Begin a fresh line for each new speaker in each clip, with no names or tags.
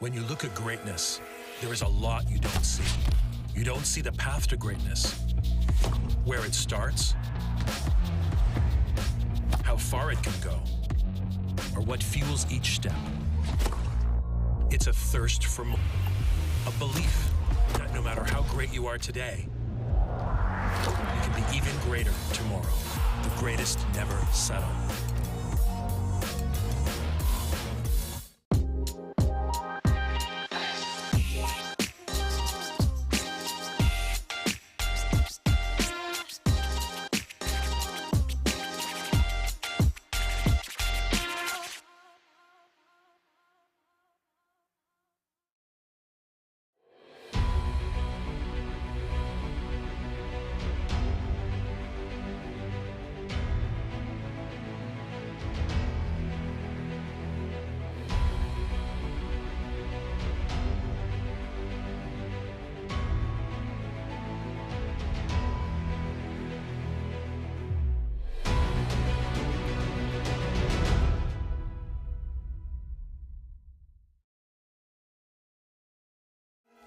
When you look at greatness, there is a lot you don't see. You don't see the path to greatness, where it starts, how far it can go, or what fuels each step. It's a thirst for more, a belief that no matter how great you are today, you can be even greater tomorrow. The greatest never settle.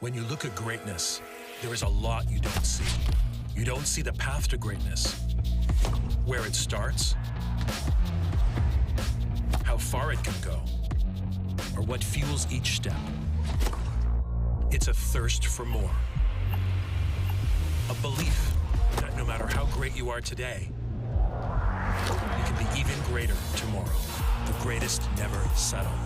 When you look at greatness, there is a lot you don't see. You don't see the path to greatness, where it starts, how far it can go, or what fuels each step. It's a thirst for more, a belief that no matter how great you are today, you can be even greater tomorrow. The greatest never settle.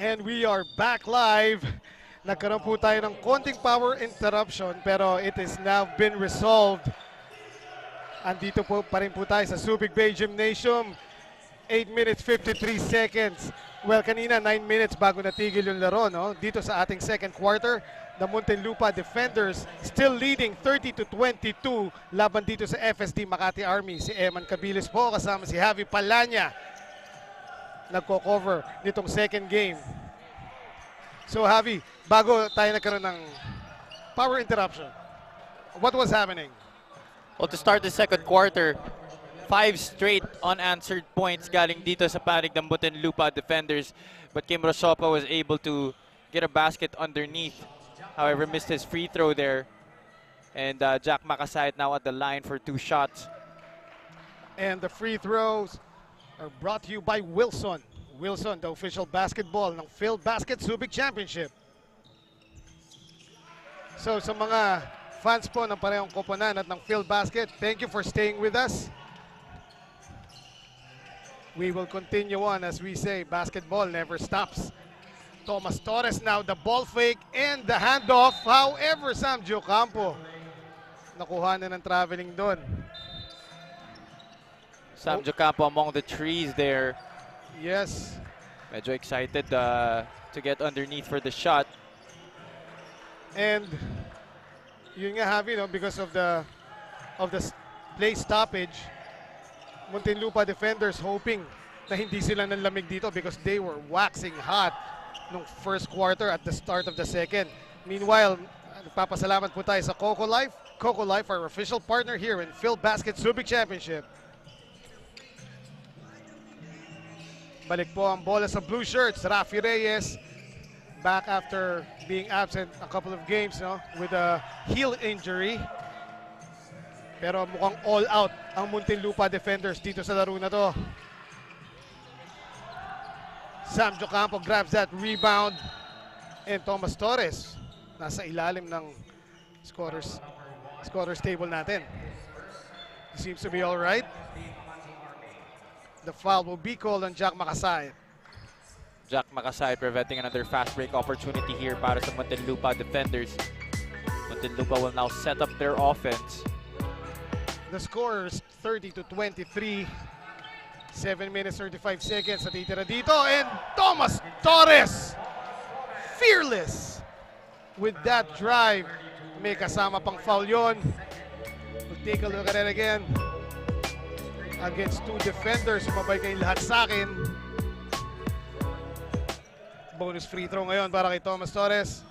And we are back live. Nagkaroon po tayo ng konting power interruption pero it is now been resolved. Andito po pa rin po tayo sa Subic Bay Gymnasium. 8 minutes 53 seconds. Well, kanina 9 minutes bago natigil yung laro, no? Dito sa ating second quarter, the Muntinlupa Defenders still leading 30-22 laban dito sa FSD Makati Army. Si Eman Cabilis po kasama si Javi Palanya nagko-cover nitong second game. So Javi, bago tayo nagkaroon ng power interruption, what was happening?
Well, to start the second quarter, 5 straight unanswered points galing dito sa panig ng Muntinlupa Defenders. But Kim Rosopa was able to get a basket underneath. However, missed his free throw there. And Jack Makasait now at the line for 2 shots.
And the free throws are brought to you by Wilson. Wilson, the official basketball ng Field Basket Subic Championship. So sa mga fans po ng parehong koponan at ng Field Basket, thank you for staying with us. We will continue on as we say, basketball never stops. Thomas Torres now the ball fake and the handoff. However, Sam Giocampo nakuha na ng traveling doon.
Sam Giocampo among the trees there.
Yes.
Medyo excited to get underneath for the shot.
And yun nga, Javi, no, because of the play stoppage, Muntinlupa Defenders hoping na hindi sila nanlamig dito because they were waxing hot nung first quarter at the start of the second. Meanwhile, nagpapasalamat po tayo sa Coco Life. Coco Life, our official partner here in Field Basket Subic Championship. Balik po ang bola sa blue shirts. Rafi Reyes back after being absent a couple of games, no, with a heel injury. Pero mukhang all out ang Muntinlupa Defenders dito sa laro na to. Sam Giocampo grabs that rebound. And Thomas Torres nasa ilalim ng scorers table natin. He seems to be all right. The foul will be called on Jack Makasait.
Jack Makasait preventing another fast break opportunity here para sa Muntinlupa Defenders. Muntinlupa will now set up their offense.
The score is 30-23. 7 minutes 35 seconds na titira dito. And Thomas Torres, fearless with that drive. may kasama pang foul yun. We'll take a look at it again. Against two defenders, sumabay kayong lahat sa akin. Bonus free throw ngayon para kay Thomas Torres.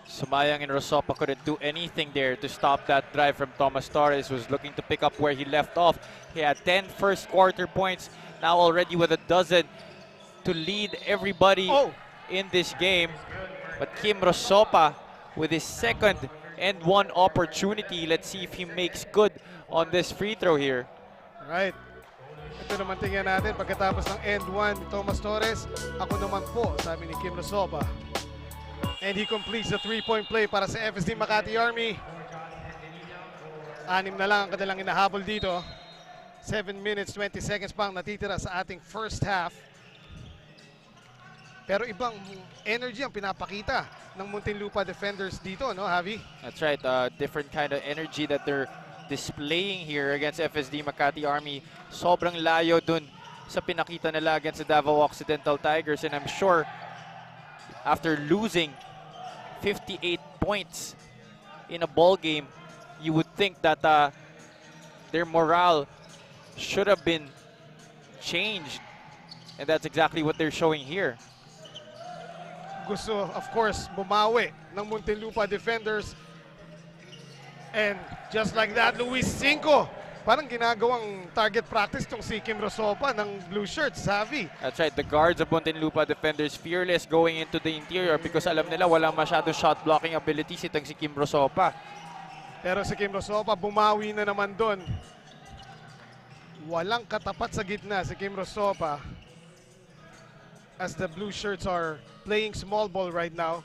Sumayang and Rosopa couldn't do anything there to stop that drive from Thomas Torres, who was looking to pick up where he left off. He had 10 first quarter points, now already with a dozen to lead everybody in this game. But Kim Rosopa with his second and one opportunity. Let's see if he makes good on this free throw here.
Right. Ito naman tingnan natin pagkatapos ng end one ni Thomas Torres. Ako naman po, sabi ni Kim Rosopa. And he completes the three-point play para sa FSD Makati Army. 6 na lang ang kanilang inahabol dito. 7 minutes, 20 seconds pang natitira sa ating first half. Pero ibang energy ang pinapakita ng Muntinlupa Defenders dito, no, Javi?
That's right. Different kind of energy that they're displaying here against FSD Makati Army. Sobrang layo dun sa pinakita nila against the Davao Occidental Tigers. And I'm sure after losing 58 points in a ball game, you would think that their morale should have been changed. And that's exactly what they're showing here.
Gusto, of course, bumawi ng Muntinlupa Defenders. And just like that, Luis Cinco. Parang ginagawang target practice tong si Kim Rosopa ng blue shirts, Javi.
That's right. The guards of Muntinlupa Defenders fearless going into the interior because alam nila walang masyado shot blocking abilities itong si Kim Rosopa.
Pero si Kim Rosopa bumawi na naman doon. Walang katapat sa gitna si Kim Rosopa. As the blue shirts are playing small ball right now.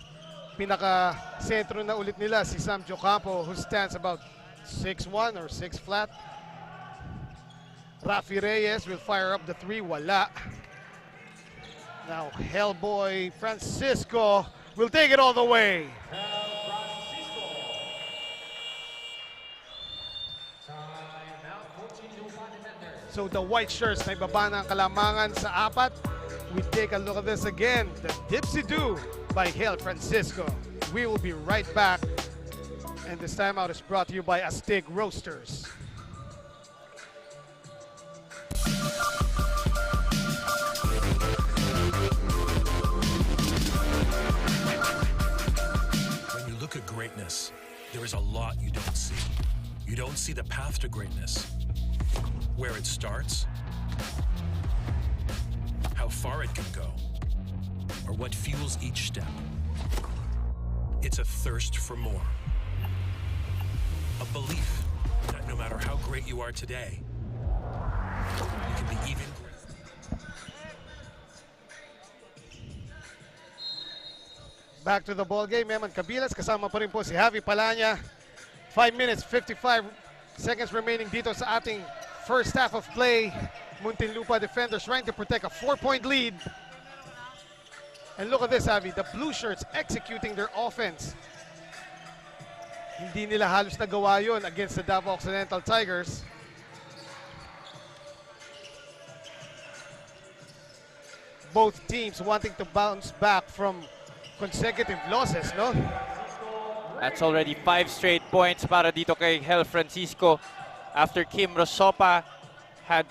Pinaka-sentro na ulit nila si Sam Jocampo, who stands about 6'1" or 6 flat. Rafi Reyes will fire up the three. Wala. Now Hellboy Francisco will take it all the way. So the white shirts na ibaba ng kalamangan sa apat. We take a look at this again. The Dipsy Do by Hell Francisco. We will be right back. And this time out is brought to you by Aztec Roasters.
When you look at greatness, there is a lot you don't see. You don't see the path to greatness. Where it starts, how far it can go, or what fuels each step. It's a thirst for more. A belief that no matter how great you are today, you can be even greater.
Back to the ball game. Eman Cabilas, kasama pa rin po si Javi Palanya. 5 minutes, 55 seconds remaining dito sa ating first half of play. Muntinlupa Defenders trying to protect a 4-point lead. And look at this, Javi. The blue shirts executing their offense. Hindi nila halos nagawa yun against the Davao Occidental Tigers. Both teams wanting to bounce back from consecutive losses, no?
That's already 5 straight points para dito kay Hell Francisco after Kim Rosopa had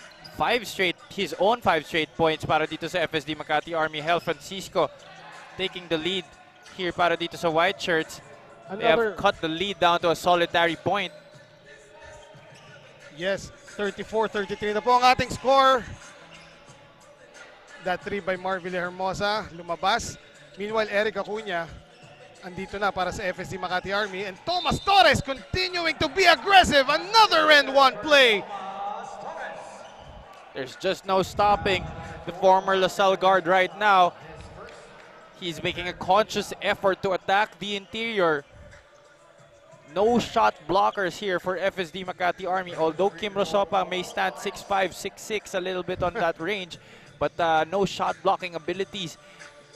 his own 5 straight points para dito sa FSD Makati Army. Hell Francisco taking the lead here para dito sa white shirts. They have cut the lead down to a solitary point.
Yes, 34-33 na po ang ating score. That 3 by Marville Hermosa lumabas. Meanwhile, Eric Acuña andito na para sa FSD Makati Army. And Thomas Torres continuing to be aggressive. Another end one play.
There's just no stopping the former LaSalle guard right now. He's making a conscious effort to attack the interior. No shot blockers here for FSD Makati Army. Although Kim Rosopa may stand 6'5", 6'6", a little bit on that range. But no shot blocking abilities.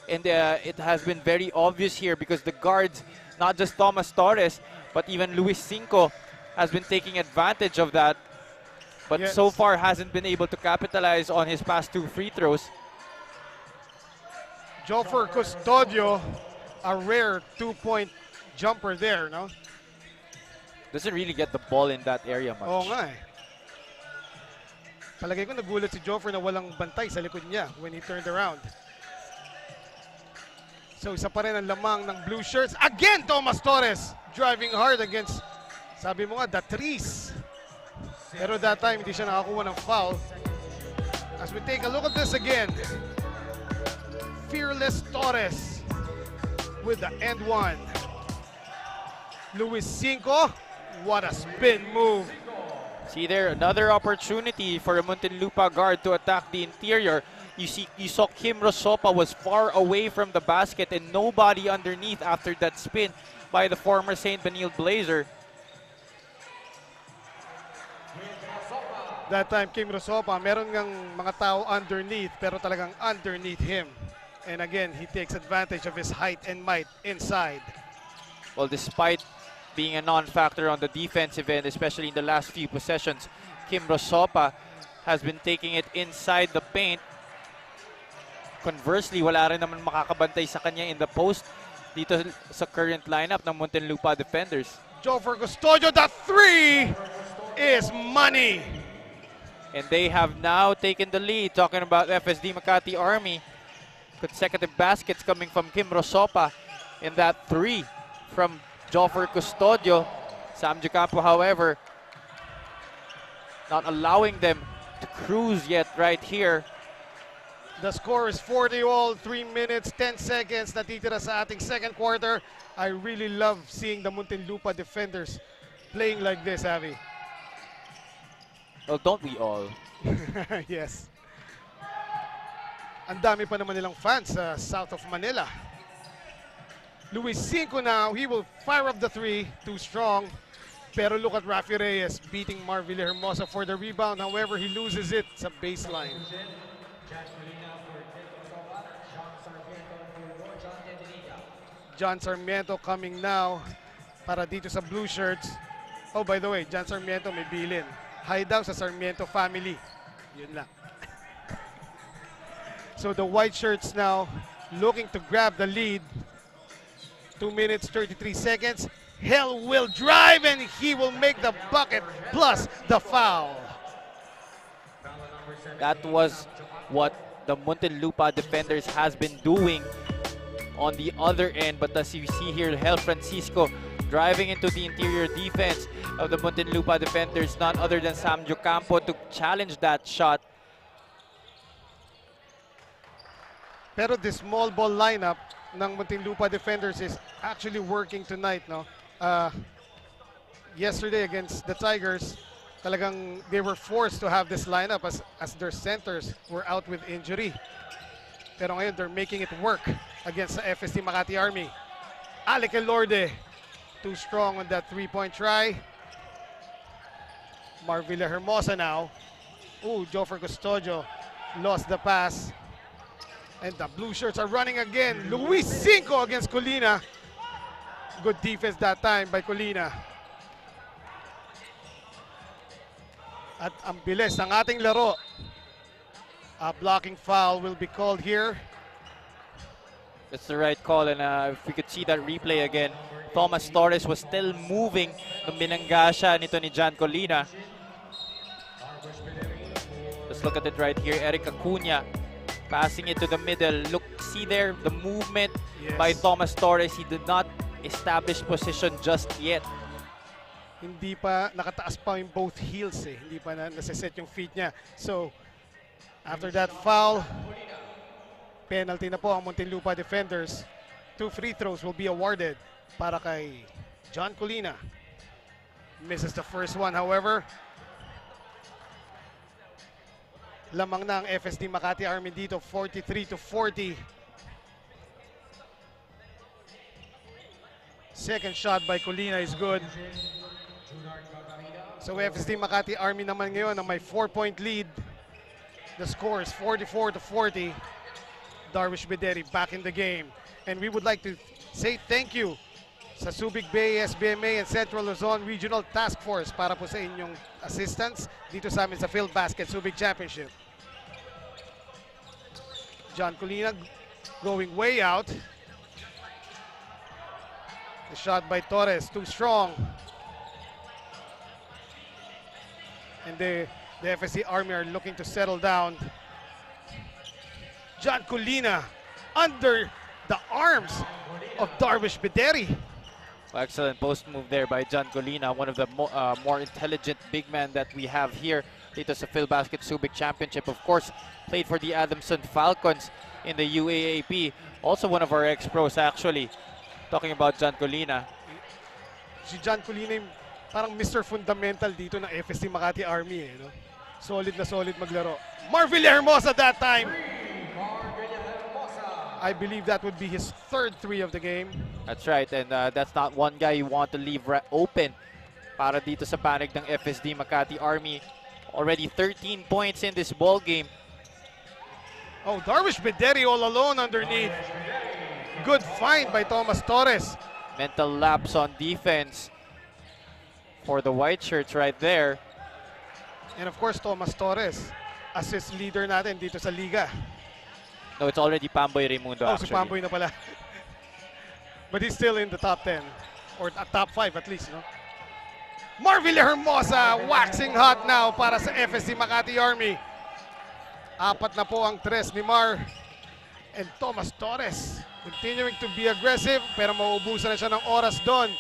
And it has been very obvious here because the guards, not just Thomas Torres, but even Luis Cinco has been taking advantage of that. But so far hasn't been able to capitalize on his past 2 free throws.
Joffer Custodio, a rare 2-point jumper there, no?
Doesn't really get the ball in that area much.
Oo nga eh. Palagay ko nagulat si Joffer na walang bantay sa likod niya when he turned around. So isa pa rin ang lamang ng blue shirts. Again, Thomas Torres driving hard against, sabi mo nga, the trees. Pero that time, hindi siya nakakuha ng foul. As we take a look at this again, Fearless Torres with the end one. Luis Cinco, what a spin move.
See there, another opportunity for a Muntinlupa guard to attack the interior. You saw Kim Rosopa was far away from the basket and nobody underneath after that spin by the former St. Benil Blazer.
That time, Kim Rosopa, meron ngang mga tao underneath, pero talagang underneath him. And again, he takes advantage of his height and might inside.
Well, despite being a non-factor on the defensive end, especially in the last few possessions, Kim Rosopa has been taking it inside the paint. Conversely, wala rin naman makakabantay sa kanya in the post dito sa current lineup ng Muntinlupa Defenders.
Joffer Custodio, the three is money.
And they have now taken the lead. Talking about FSD Makati Army. Consecutive baskets coming from Kim Rosopa. And that three from Joffer Custodio. Sam Jucampo, however, not allowing them to cruise yet right here.
The score is 40-all, 3 minutes, 10 seconds natitira sa ating second quarter. I really love seeing the Muntinlupa Defenders playing like this, Avi.
Well, don't we all?
Yes. Ang dami pa naman nilang fans sa south of Manila. Luis Cinco now, he will fire up the three, too strong. Pero look at Rafi Reyes beating Marvin Hermosa for the rebound. However, he loses it sa baseline. John Sarmiento coming now para dito sa blue shirts. Oh, by the way, John Sarmiento may bilin. Hi daw sa Sarmiento family. Yun lang. So the white shirts now looking to grab the lead. 2 minutes, 33 seconds. Hill will drive and he will make the bucket plus the foul.
That was what the Muntinlupa Defenders has been doing on the other end. But as you see here, Hel Francisco driving into the interior defense of the Muntinlupa Defenders, none other than Sam Jucampo to challenge that shot.
Pero this small ball lineup ng Muntinlupa Defenders is actually working tonight, no? Yesterday against the Tigers, talagang they were forced to have this lineup as their centers were out with injury. Pero ngayon, they're making it work against the FSD Makati Army. Alec Elorde, too strong on that three-point try. Marvila Hermosa now. Ooh, Joffer Custodio lost the pass. And the blue shirts are running again. Luis Cinco against Colina. Good defense that time by Colina. At ang bilis ng ating laro. A blocking foul will be called here.
That's the right call, and if we could see that replay again, Thomas Torres was still moving nung binangga siya nito ni John Colina. Let's look at it right here. Eric Acuña passing it to the middle. Look, see there the movement by Thomas Torres. He did not establish position just yet.
Hindi pa nakataas pa yung both heels eh. Hindi pa nasa-set yung feet niya. So, after that foul, penalty na po ang Muntinlupa Defenders. 2 free throws will be awarded para kay John Colina. Misses the first one, however. Lamang na ang FSD Makati Army dito, 43-40. Second shot by Colina is good. So FSD Makati Army naman ngayon na may 4-point lead. The score is 44-40. Darwish Bederi back in the game. And we would like to say thank you sa Subic Bay, SBMA, and Central Luzon Regional Task Force para po sa inyong assistance dito sa amin sa Field Basket Subic Championship. John Colina going way out. The shot by Torres, too strong. And the FSD Army are looking to settle down. John Colina under the arms of Darvish Bideri.
Excellent post move there by John Colina, one of the more intelligent big men that we have here dito sa PhilBasket Subic Championship. Of course, played for the Adamson Falcons in the UAAP. Also one of our ex-pros actually. Talking about John Colina.
Si John Colina yung parang Mr. Fundamental dito ng FSD Makati Army. No? Solid na solid maglaro. Marvin Hermosa that time. I believe that would be his third three of the game.
That's right, and that's not one guy you want to leave open para dito sa panig ng FSD Makati Army. Already 13 points in this ball game.
Oh, Darvish Bideri all alone underneath. Good find by Thomas Torres.
Mental lapse on defense for the white shirts right there.
And of course, Thomas Torres, assist leader natin dito sa liga.
No, it's already Pamboy Raimundo
Oh,
actually.
si Pamboy na pala. But he's still in the top 10. Or top 5 at least, no? Marvin Hermosa waxing hot now para sa FSD Makati Army. Apat na po ang tres ni Mar. And Thomas Torres continuing to be aggressive pero mauubusan na siya ng oras doon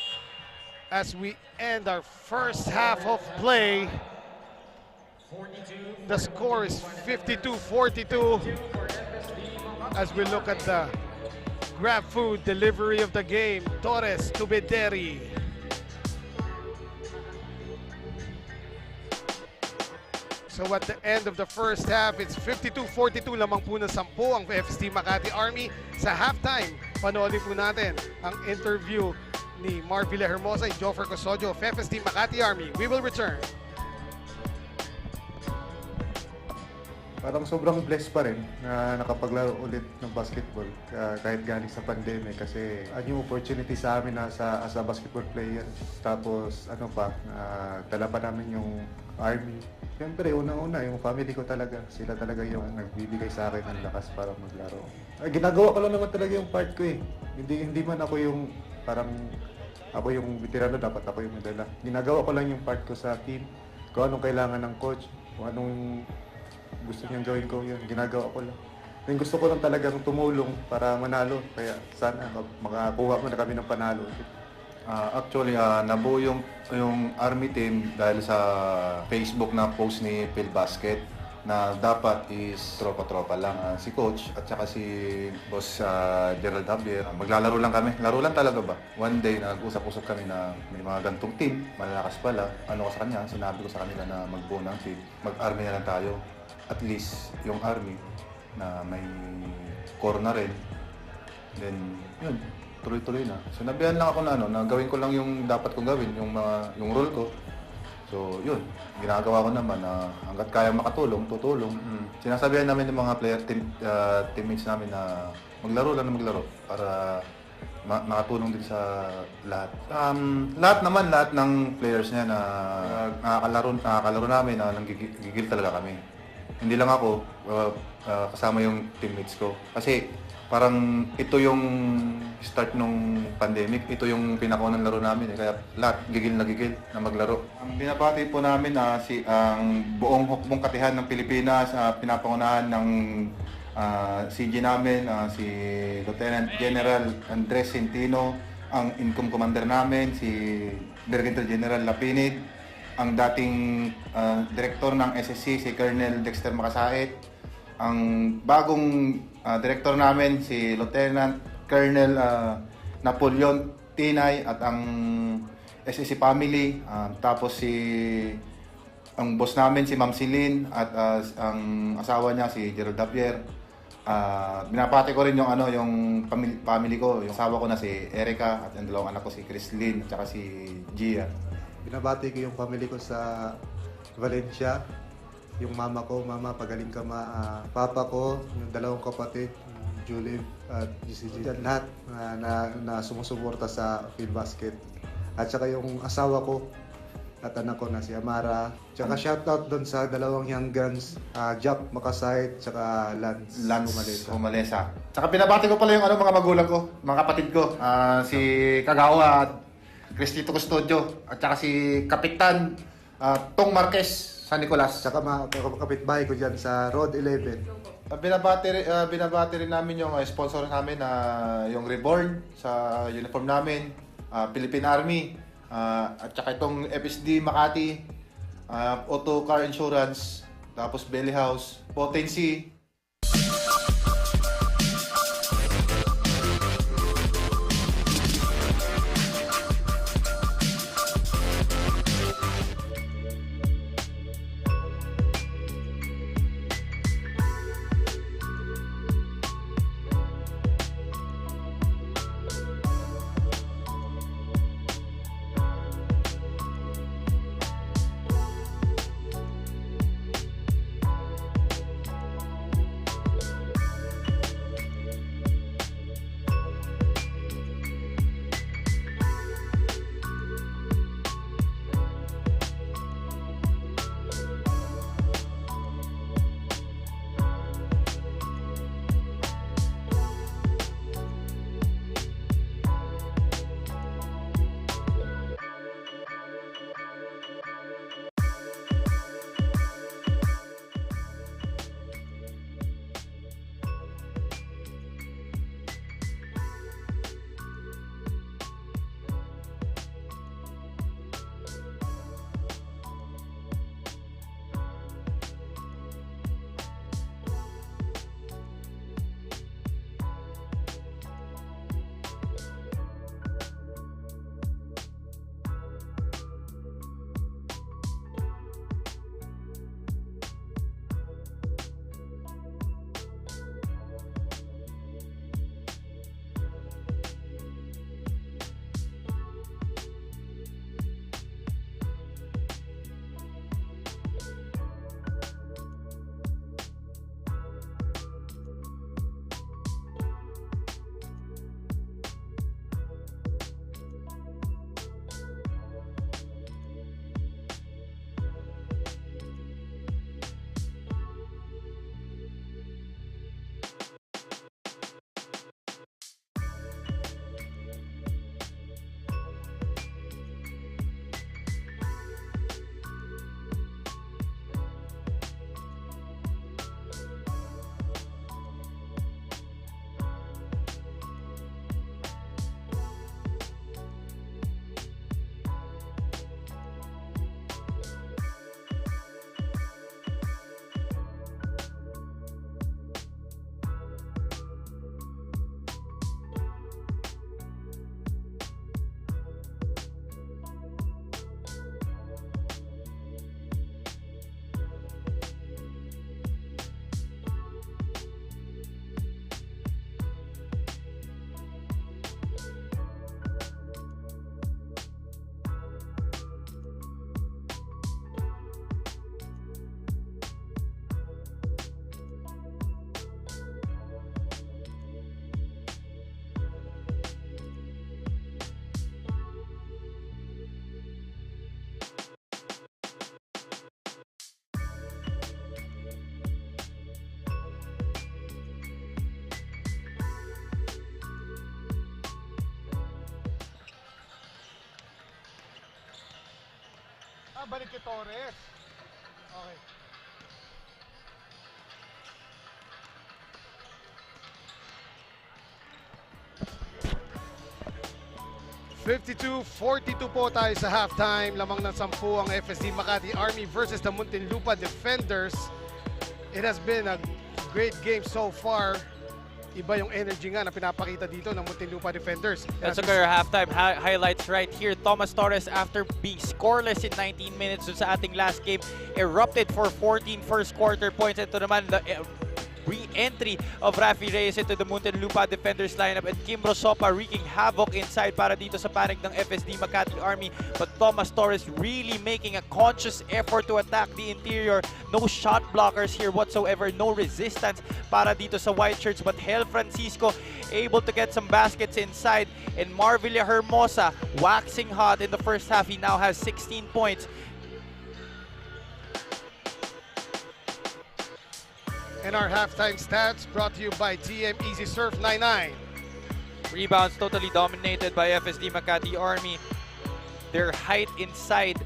as we end our first half of play. The score is 52-42 as we look at the grab food delivery of the game. Torres to Bideri. So at the end of the first half, it's 52-42 lamang po ng 10 ang FSD Makati Army. Sa halftime, panoodin po natin ang interview ni Mar Villahermosa and Joffer Custodio of FSD Makati Army. We will return.
Parang sobrang blessed pa rin na nakapaglaro ulit ng basketball kahit galing sa pandemic kasi yung opportunity sa amin as a basketball player. Tapos ano pa, dala pa namin yung Army. Siyempre, unang-una, yung family ko talaga. Sila talaga yung nagbibigay sa akin ng lakas para maglaro. Ginagawa ko lang naman talaga yung part ko eh. Hindi man ako yung parang ako yung veterano, dapat ako yung medala. Ginagawa ko lang yung part ko sa team. Kung anong kailangan ng coach, kung anong gusto niyang gawin ko, yun, ginagawa ko lang. Yung gusto ko lang talagang tumulong para manalo. Kaya sana makakuha mo na kami ng panalo.
Actually, nabuo yung Army team dahil sa Facebook na post ni PhilBasket na dapat is tropa-tropa lang. Si Coach at saka si Boss Gerald Javier, maglalaro lang kami. Laro lang talaga ba? One day, nag-usap-usap kami na may mga gantong team, malalakas pala. Ano ko sa kanya, sinabi ko sa kanila na magbuo ng team. Mag-Army na lang tayo. At least yung Army na may core na rin. Then, yun. Tuloy-tuloy na. Sinabihan lang ako na na gawin ko lang yung dapat kong gawin, yung role ko. So, yun. Ginagawa ko naman na hangga't kaya makatulong, tutulong. Sinasabihan namin ng mga teammates namin na maglaro lang na maglaro para makatulong din sa lahat. Lahat ng players niya na nakakalaro namin na nanggigil talaga kami. Hindi lang ako, kasama yung teammates ko. Kasi parang ito yung start nung pandemic, ito yung pinakaunang laro namin kaya lahat gigil na maglaro. Ang binabati po namin ang buong hukbong katihan ng Pilipinas, pinapangunahan ng CG namin, si Lieutenant General Andres Centino, ang income commander namin, si Brigadier General Lapinid, ang dating director ng SSC, si Colonel Dexter Makasait, ang bagong director namin, si Lieutenant Colonel Napoleon Tinay at ang SSC family. Tapos ang boss namin, si Ma'am Celine at ang asawa niya, si Gerald Javier. Binapati ko rin yung family ko, yung asawa ko na si Erica at ang dalawang anak ko, si Chrislyn at saka si Gia.
Binabati ko yung family ko sa Valencia. Yung mama ko, mama, pagaling ka papa ko, yung dalawang kapatid, Julie at GCG, lahat na sumusuporta sa PhilBasket. At saka yung asawa ko at anak ko na si Amara. Tsaka shoutout doon sa dalawang young guns, Jack Makasait, tsaka Lance
Umalesa. Tsaka pinabati ko pala yung mga magulang ko, mga kapatid ko, si Kagawa at Cristito Custodio, at tsaka si Kapitan Tong Marquez
San Nicolas.
Saka mga kapitbahay ko dyan sa Road 11.
Binabati rin namin yung sponsor namin na yung Reborn sa uniform namin, Philippine Army, at saka itong FSD Makati, Auto Car Insurance, tapos Belly House, Potency.
Balik kay Torres. Okay. 52-42 po tayo sa halftime. Lamang ng 10 ang FSD Makati Army versus the Muntinlupa Defenders. It has been a great game so far. Iba yung energy nga na pinapakita dito ng Muntinlupa Defenders.
Let's look at our halftime highlights right here. Thomas Torres, after being scoreless in 19 minutes dun sa ating last game, erupted for 14 first quarter points. Ito naman, the re-entry of Rafi Reyes into the Muntinlupa Defenders lineup, and Kim Rosopa wreaking havoc inside para dito sa panic ng FSD Makati Army. But Thomas Torres really making a conscious effort to attack the interior. No shot blockers here whatsoever, no resistance para dito sa white shirts. But Hel Francisco able to get some baskets inside, and Marvilla Hermosa waxing hot in the first half. He now has 16 points.
And our halftime stats brought to you by TM Easy Surf 99.
Rebounds totally dominated by FSD Makati Army. their height inside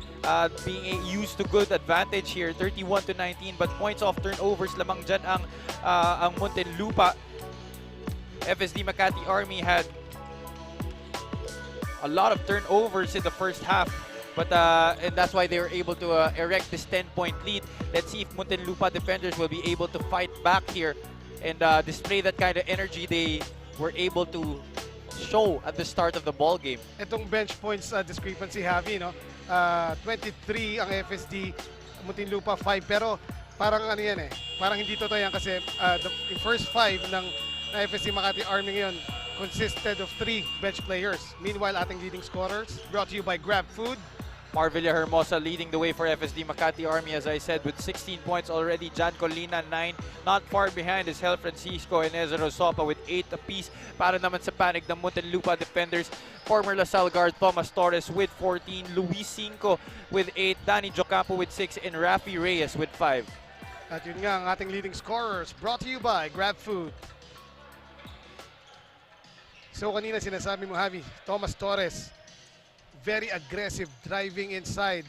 being used to good advantage here, 31-19. But points off turnovers lamang dyan ang Muntinlupa. FSD Makati Army had a lot of turnovers in the first half. But and that's why they were able to erect this 10-point lead. Let's see if Muntinlupa Defenders will be able to fight back here and display that kind of energy they were able to show at the start of the ball game.
Itong bench points discrepancy, Javi, no? 23 ang FSD, Muntinlupa 5. Pero parang ano yan eh, parang hindi totoo yan kasi the first 5 ng FSD Makati Army ngayon consisted of 3 bench players. Meanwhile, ating leading scorers, brought to you by Grab Food.
Marvilla Hermosa leading the way for FSD Makati Army, as I said, with 16 points already. Jan Colina, 9. Not far behind is Hel Francisco and Ezra Sopa with 8 apiece. Para naman sa panig ng Muntinlupa Defenders, former LaSalle guard Thomas Torres with 14. Luis Cinco with 8. Danny Jocampo with 6. And Rafi Reyes with 5.
At yun nga ang ating leading scorers, brought to you by Grab Food. So kanina sinasabi mo, Javi, Thomas Torres, very aggressive driving inside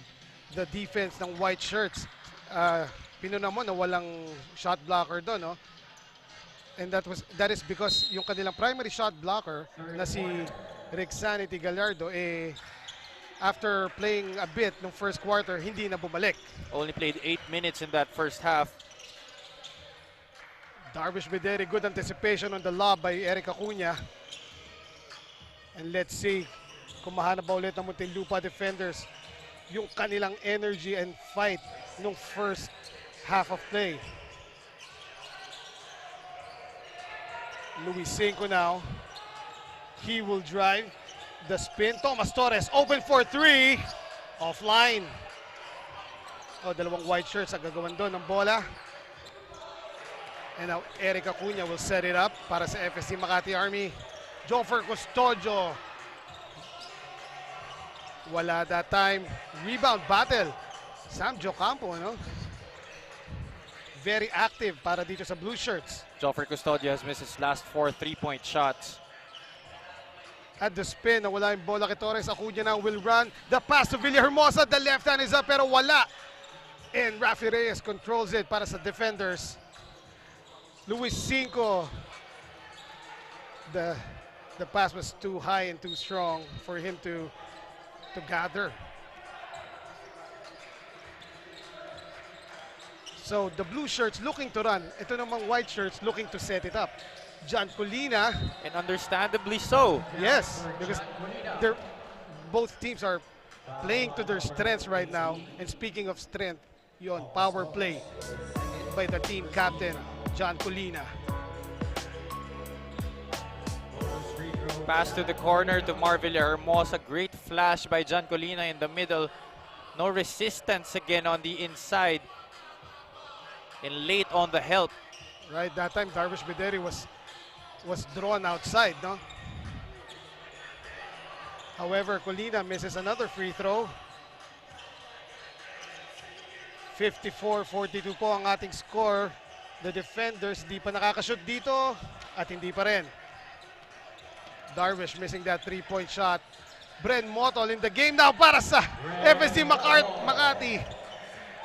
the defense ng white shirts. Pinuna mo na walang shot blocker doon, no? And that is because yung kanilang primary shot blocker na si Rexanity Gallardo, after playing a bit ng first quarter, hindi na bumalik.
Only played 8 minutes in that first half.
Darvish Bederi, good anticipation on the lob by Eric Acuña. And let's see kung mahanap ba ulit ng Muntinlupa Defenders yung kanilang energy and fight nung first half of play. Luis Cinco now. He will drive the spin. Thomas Torres open for 3. Offline. Dalawang white shirts ang gagawan doon ng bola. And now Eric Acuña will set it up para sa FSD Makati Army. Joffer Custodio. Wala that time. Rebound battle. Sam Jocampo, no? Very active para dito sa blue shirts.
Joffer Custodio has missed his last 4 3-point shots.
At the spin, nawala yung bola kay Torres. Acuña now will run. The pass to Villahermosa. The left hand is up pero wala. And Rafi Reyes controls it para sa defenders. Luis Cinco. The pass was too high and too strong for him to gather. So the blue shirts looking to run. Ito namang white shirts looking to set it up. Jan Colina.
And understandably so.
Yes, because both teams are playing to their strengths right now. And speaking of strength, yon, power play by the team captain, Jan Colina.
Pass to the corner to Marvilla Hermosa. Great flash by Jan Colina in the middle. No resistance again on the inside. And late on the help.
Right, that time Darvish Bederi was drawn outside, no? However, Colina misses another free throw. 54-42 po ang ating score. The defenders di pa nakakashoot dito at hindi pa rin. Darvish missing that 3-point shot. Bren Motol in the game now para sa FSD Makati.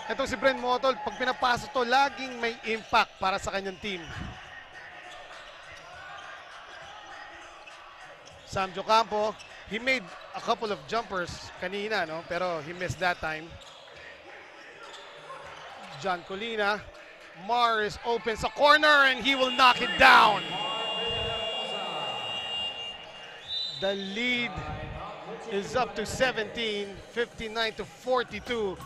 Ito si Bren Motol, pag pinapasok to, laging may impact para sa kanyang team. Sam Jocampo, he made a couple of jumpers kanina, no? Pero he missed that time. Jan Colina. Morris opens a corner and he will knock it down. The lead is up to 17, 59-42.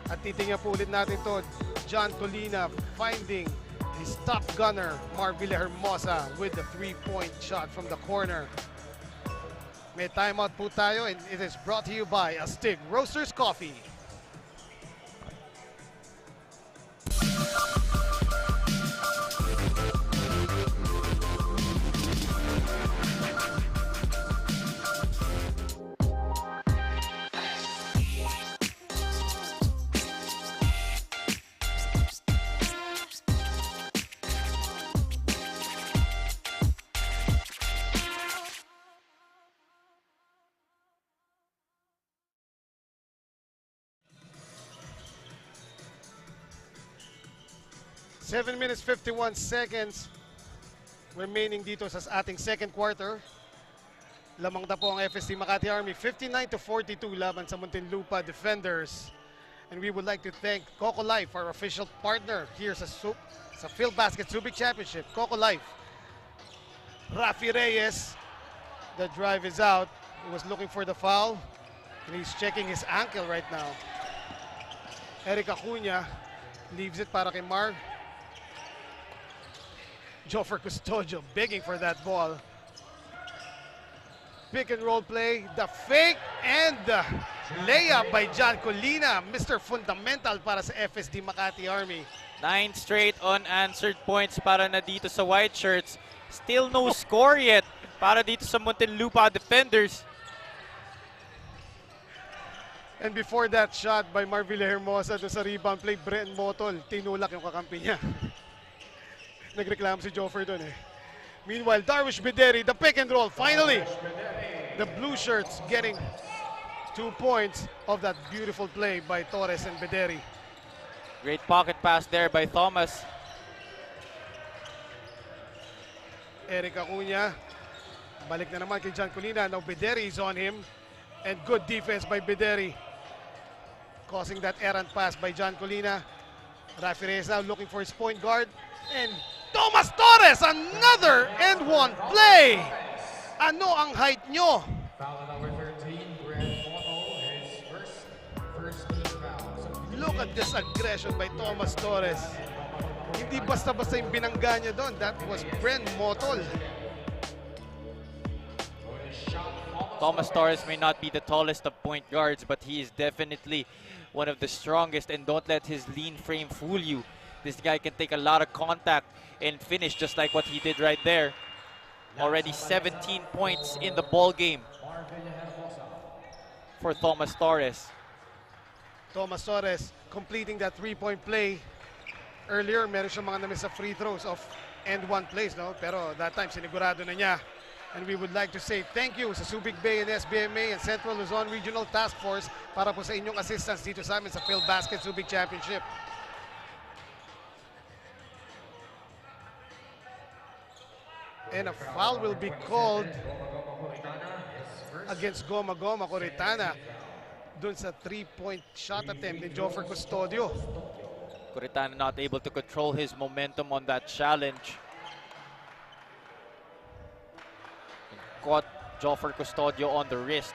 At titingnan po ulit natin to, Jan Colina finding his top gunner, Marvilla Hermosa, with the 3-point shot from the corner. May timeout po tayo and it is brought to you by Astig Roasters Coffee. 7 minutes 51 seconds remaining dito sa ating second quarter. Lamang na po ang FSD Makati Army, 59-42 laban sa Muntinlupa Defenders. And we would like to thank Coco Life, our official partner here sa Field Basket Subic Championship. Coco Life. Rafi Reyes, the drive is out. He was looking for the foul, and he's checking his ankle right now. Eric Acuna leaves it para kay Mar. Joffer Custodio begging for that ball. Pick and roll play, the fake and the layup by John Colina, Mr. Fundamental para sa FSD Makati Army.
9 straight unanswered points para na dito sa White Shirts. Still no score yet para dito sa Muntinlupa Defenders.
And before that shot by Marvila Hermosa doon sa rebound play, Brent Motol, tinulak yung kakampi niya. Nagreklamo si Joffer doon eh. Meanwhile, Darwish Bideri, the pick and roll. Finally, the blue shirts getting 2 points of that beautiful play by Torres and Bideri.
Great pocket pass there by Thomas.
Eric Acuna, balik na naman kay John Colina. Now Bideri is on him. And good defense by Bideri, causing that errant pass by John Colina. Rafi Reyes now looking for his point guard. And Thomas Torres, another and one play. Ano ang height nyo? Look at this aggression by Thomas Torres. Hindi basta-basta yung binangga niya doon. That was Brent Motol.
Thomas Torres may not be the tallest of point guards, but he is definitely one of the strongest, and don't let his lean frame fool you. This guy can take a lot of contact and finish just like what he did right there. Already 17 points in the ball game for Thomas Torres.
Thomas Torres completing that three-point play. Earlier, meron siyang mga na-miss sa free throws of and one plays, no? Pero that time, sinigurado na niya. And we would like to say thank you sa Subic Bay and SBMA and Central Luzon Regional Task Force para po sa inyong assistance dito sa amin sa Field Basket Subic Championship. And a foul will be called against Goma Goma Coritana dun sa three-point shot attempt ni Joffer Custodio.
Coritana not able to control his momentum on that challenge. Caught Joffer Custodio on the wrist.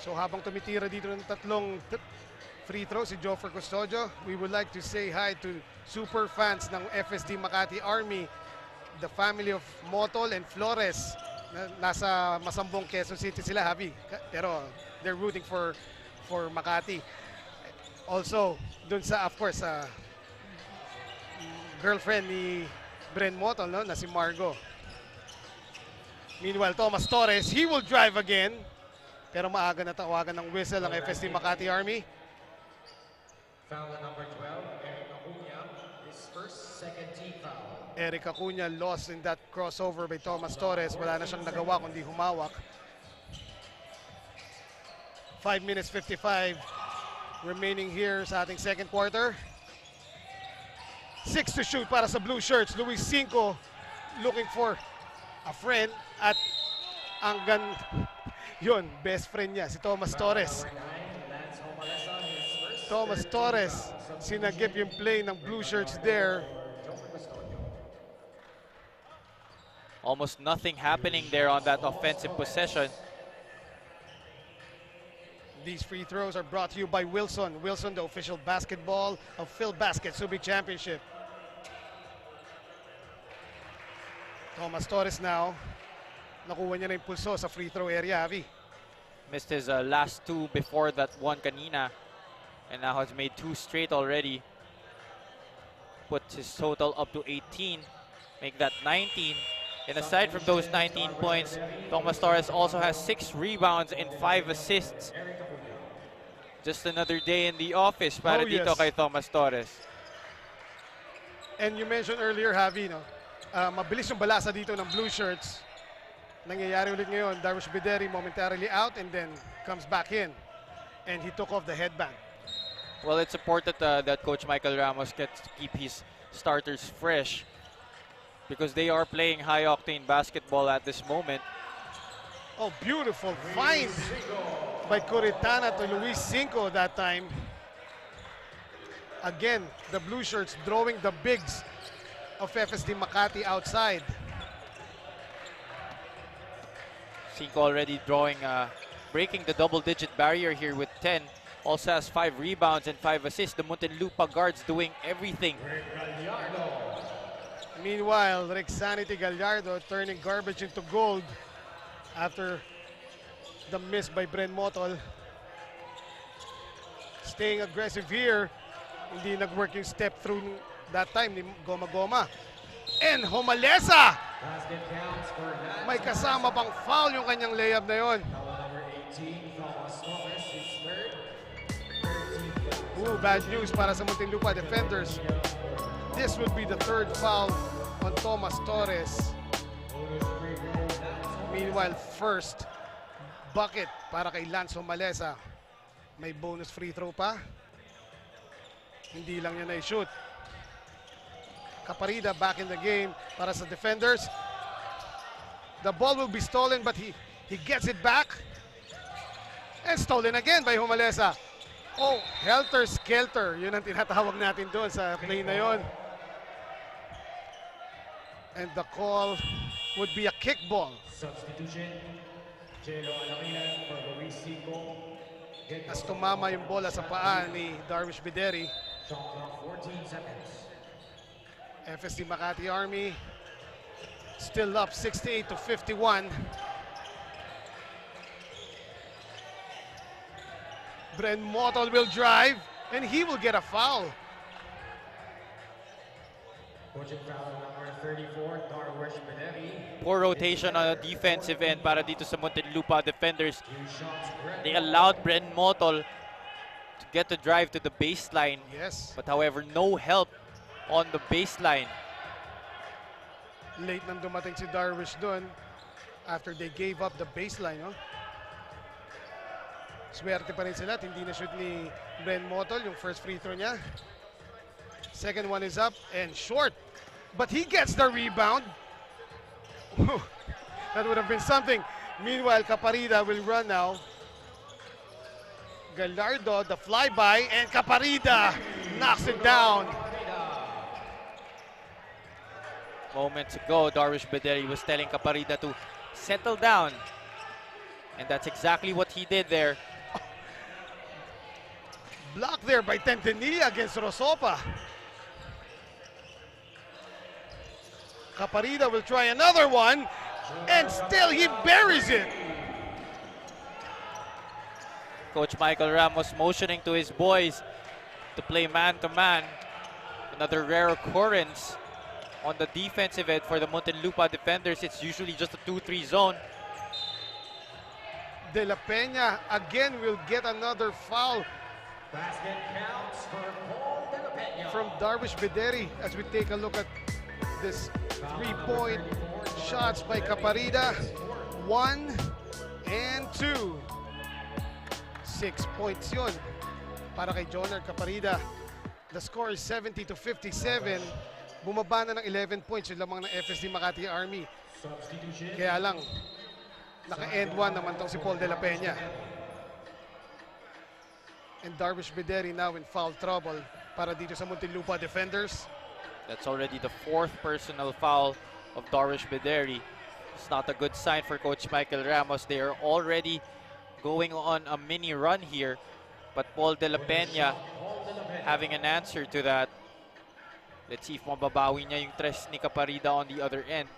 So habang tumitira dito ng tatlong free throws si Joffer Custodio, we would like to say hi to super fans ng FSD Makati Army, the family of Motol and Flores. Nasa Masambong, Quezon City sila, Javi. Pero they're rooting for Makati. Also, dun sa, of course, girlfriend ni Brent Motol, no? Na si Margo. Meanwhile, Thomas Torres, he will drive again. Pero maaga na tawagan ng whistle ang FSD Makati Army.
Foul number 12, Eric Acuna, his first second team foul.
Eric Acuna lost in that crossover by Thomas Torres. Wala na siyang nagawa kundi humawak. 5 minutes 55 remaining here sa ating second quarter. 6 to shoot para sa blue shirts. Luis Cinco looking for a friend at anggan yun, best friend niya, si Thomas Torres. Thomas Torres, sinagip yung play ng blue shirts there.
Almost nothing happening there on that offensive possession.
These free throws are brought to you by Wilson. Wilson, the official basketball of Field Basket Subic Championship. Thomas Torres now. Nakuha niya na yung pulso sa free throw area, Avi.
Missed his last two before that one kanina, and now has made 2 straight already. Puts his total up to 18, make that 19. And aside from those 19 points, Thomas Torres also has 6 rebounds and 5 assists. Just another day in the office para dito kay Thomas Torres.
And you mentioned earlier, Javi, no? Mabilis yung balasa dito ng blue shirts. Nangyayari ulit ngayon, Darwish Bideri momentarily out and then comes back in. And he took off the headband.
Well, it's important that Coach Michael Ramos gets to keep his starters fresh because they are playing high-octane basketball at this moment.
Oh, beautiful find by Coritana to Luis Cinco that time. Again, the blue shirts drawing the bigs of FSD Makati outside.
Cinco already drawing, breaking the double-digit barrier here with 10. Also has 5 rebounds and 5 assists. The Muntinlupa guards doing everything.
Meanwhile, Rick Sanity Gallardo turning garbage into gold after the miss by Bren Motol. Staying aggressive here. Hindi nag-work yung step through that time ni Goma Goma. And Homalesa!
Basket counts for that.
May kasama pang foul yung kanyang layup na yon.
Foul number 18, Thomas Thomas, his third.
Ooh, bad news para sa Muntinlupa Defenders. This would be the third foul on Thomas Torres. Meanwhile, first bucket para kay Lance Homalesa. May bonus free throw pa. Hindi lang niya na-shoot. Caparida back in the game para sa Defenders. The ball will be stolen but he gets it back. And stolen again by Homalesa. Oh, helter-skelter. Yun ang tinatawag natin doon sa play na yun. And the call would be a kickball.
Substitution. Jelo Alaquilan for Luis Cinco.
As tumama yung bola sa paa ni Darwish Bideri.
Shot clock 14 seconds.
FSD Makati Army still up 68 to 51. Bren Motol will drive and he will get a foul.
Coaching foul number 34, Darwish Beneri.
Poor rotation on the defensive end para dito sa Muntinlupa Defenders.
2 shots, Brett.
They allowed Bren Motol to get the drive to the baseline.
Yes,
But however, no help on the baseline.
late nang dumating si Darwish doon after they gave up the baseline. No? Swerte pa rin sila at hindi na shoot ni Bren Motol yung first free throw niya. Second one is up and short. But he gets the rebound. That would have been something. Meanwhile, Caparida will run now. Gallardo, the flyby, and Caparida knocks it down.
Moments ago, Darwish Bederi was telling Caparida to settle down. And that's exactly what he did there.
Blocked there by Tentenilla against Rosopa. Caparida will try another one, and still he buries it.
Coach Michael Ramos motioning to his boys to play man-to-man. Another rare occurrence on the defensive end for the Muntinlupa Defenders. It's usually just a 2-3 zone.
De La Peña again will get another foul
Basket counts for Paul De La Peña.
from Darwish Bederi as we take a look at this three-point shots by Caparida. 1 and 2. 6 points yun para kay Joner Caparida. The score is 70 to 57. Bumaba na ng 11 points yung lamang ng FSD Makati Army.
Substitution.
Kaya lang, naka-end 1 naman tong si Paul De La Peña. And Darwish Bederi now in foul trouble para dito sa Muntinlupa Defenders.
That's already the 4th personal foul of Darwish Bederi. It's not a good sign for Coach Michael Ramos. They are already going on a mini run here. But Paul De La Peña having an answer to that. Let's see if mababawi niya yung tres ni Caparida on the other end.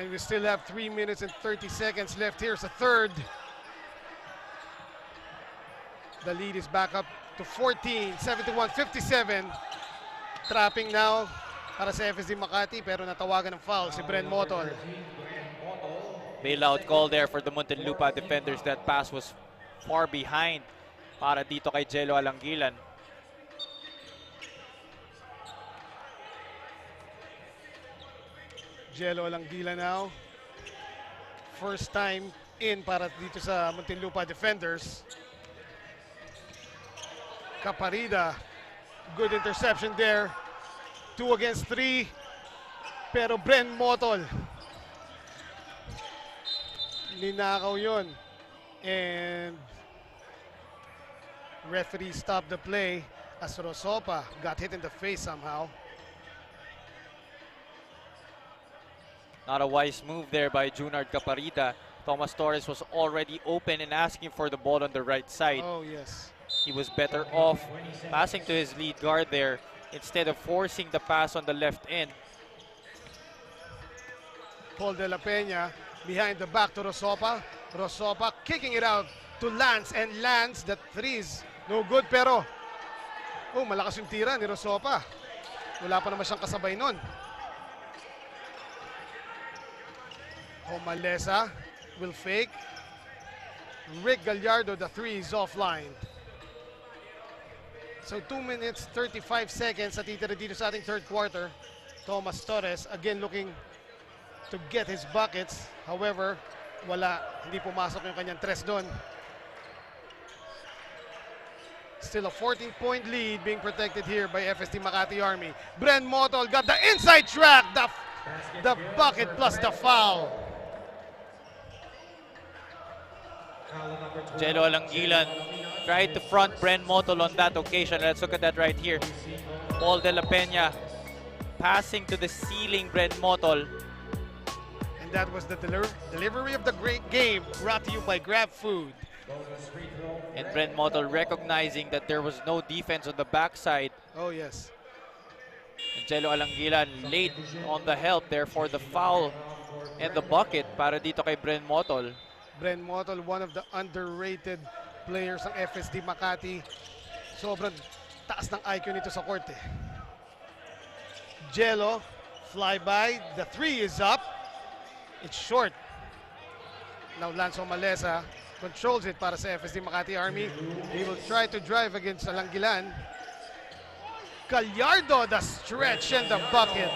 And we still have 3 minutes and 30 seconds left. Here's a third. The lead is back up to 14, 71-57. Trapping now para sa FSD Makati pero natawagan ng foul si Bren Motol.
Bailout call there for the Muntinlupa Defenders. That pass was far behind para dito kay Jello Alangilan.
Jello Alangilan now. First time in para dito sa Muntinlupa Defenders. Caparida, good interception there. 2 against 3. Pero Bren Motol, ninakaw yun. And referee stopped the play as Rosopa got hit in the face somehow.
Not a wise move there by Junard Caparida. Thomas Torres was already open and asking for the ball on the right side.
Oh, yes.
He was better off passing to his lead guard there instead of forcing the pass on the left end.
Paul De La Peña behind the back to Rosopa. Rosopa kicking it out to Lance, and Lance, the threes, no good, pero malakas yung tira ni Rosopa. Wala pa naman siyang kasabay nun. Omalesa will fake. Rick Gallardo, the three is offline. So 2 minutes, 35 seconds at titira dito sa ating third quarter. Thomas Torres again looking to get his buckets. However, hindi pumasok yung kanyang tres doon. Still a 14-point lead being protected here by FSD Makati Army. Bren Motol got the inside track, the bucket plus the foul.
Jello Alangilan tried to front Bren Motol on that occasion. Let's look at that right here. Paul De La Peña passing to the ceiling Bren Motol.
And that was the delivery of the great game brought to you by Grab Food.
And Bren Motol recognizing that there was no defense on the backside.
Oh, yes.
And Jello Alangilan late on the help there for the foul and the bucket para dito kay Bren Motol.
Bren Motol, one of the underrated players ng FSD Makati. Sobrang taas ng IQ nito sa court eh. Jello, flyby. The three is up. It's short. Now Lance Omalesa controls it para sa FSD Makati Army. He will try to drive against Alangilan. Gallardo, the stretch and the bucket.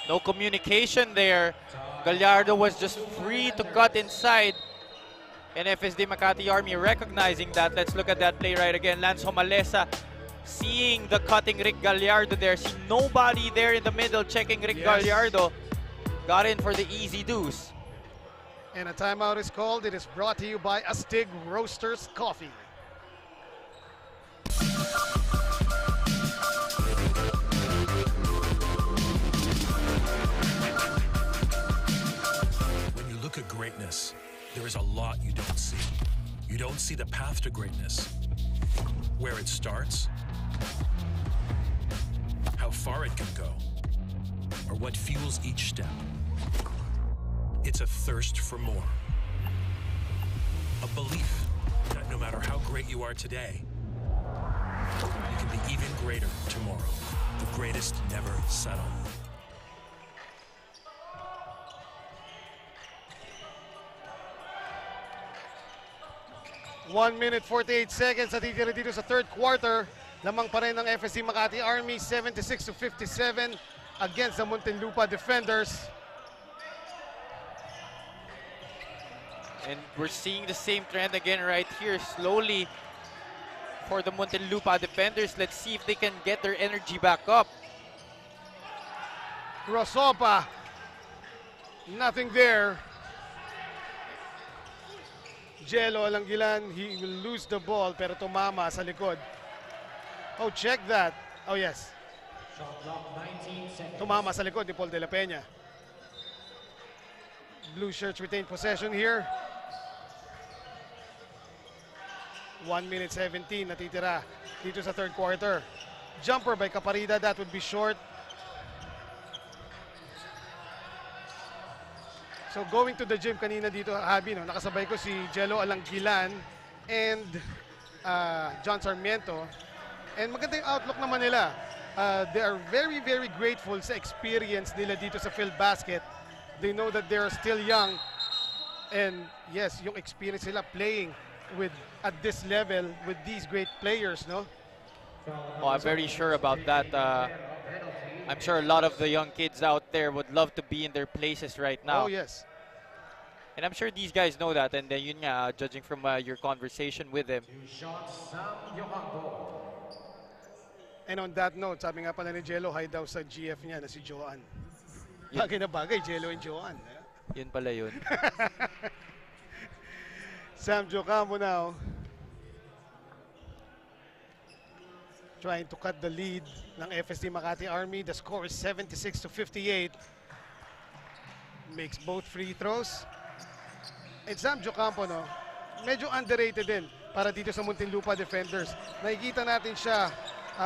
No communication there. Gallardo was just free to cut inside. And FSD Makati Army recognizing that. Let's look at that play right again. Lance Omalesa seeing the cutting Rick Gallardo there. See nobody there in the middle checking Rick Gallardo. Got in for the easy deuce.
And a timeout is called. It is brought to you by Astig Roasters Coffee.
When you look at greatness, there is a lot you don't see. You don't see the path to greatness, where it starts, how far it can go, or what fuels each step. It's a thirst for more. A belief that no matter how great you are today, you can be even greater tomorrow. The greatest never settle.
One minute, 48 seconds at titira dito sa third quarter. Lamang pa rin ng FSD Makati Army, 76-57 against the Muntinlupa Defenders.
And we're seeing the same trend again right here, slowly for the Muntinlupa Defenders. Let's see if they can get their energy back up.
Rosopa, nothing there. Jello Alangilan, he will lose the ball pero tumama sa likod. Oh, check that. Oh, yes. Tumama sa likod ni Paul De La Peña. Blue shirts retain possession here. 1 minute 17 natitira dito sa third quarter. Jumper by Caparida, that would be short. So going to the gym kanina dito, Habi, no, nakasabay ko si Jello Alangilan and John Sarmiento. And maganda yung outlook naman nila. They are very, very grateful sa experience nila dito sa Phil Basket. They know that they are still young. And yes, yung experience nila playing at this level with these great players, no?
Oh, I'm very sure about that. I'm sure a lot of the young kids out there would love to be in their places right now.
Oh, yes.
And I'm sure these guys know that, and yun nga, judging from your conversation with them.
Two shots, Sam Yohango.
And on that note, sabi nga pala ni Jello, hi daw sa GF niya na si Joanne. Bagay na bagay, Jello and Joanne.
Yun pala yun.
Sam Jocampo now trying to cut the lead ng FSD Makati Army. The score is 76-58. Makes both free throws. And Sam Jocampo, no, medyo underrated din para dito sa Muntinlupa Defenders. Nakikita natin siya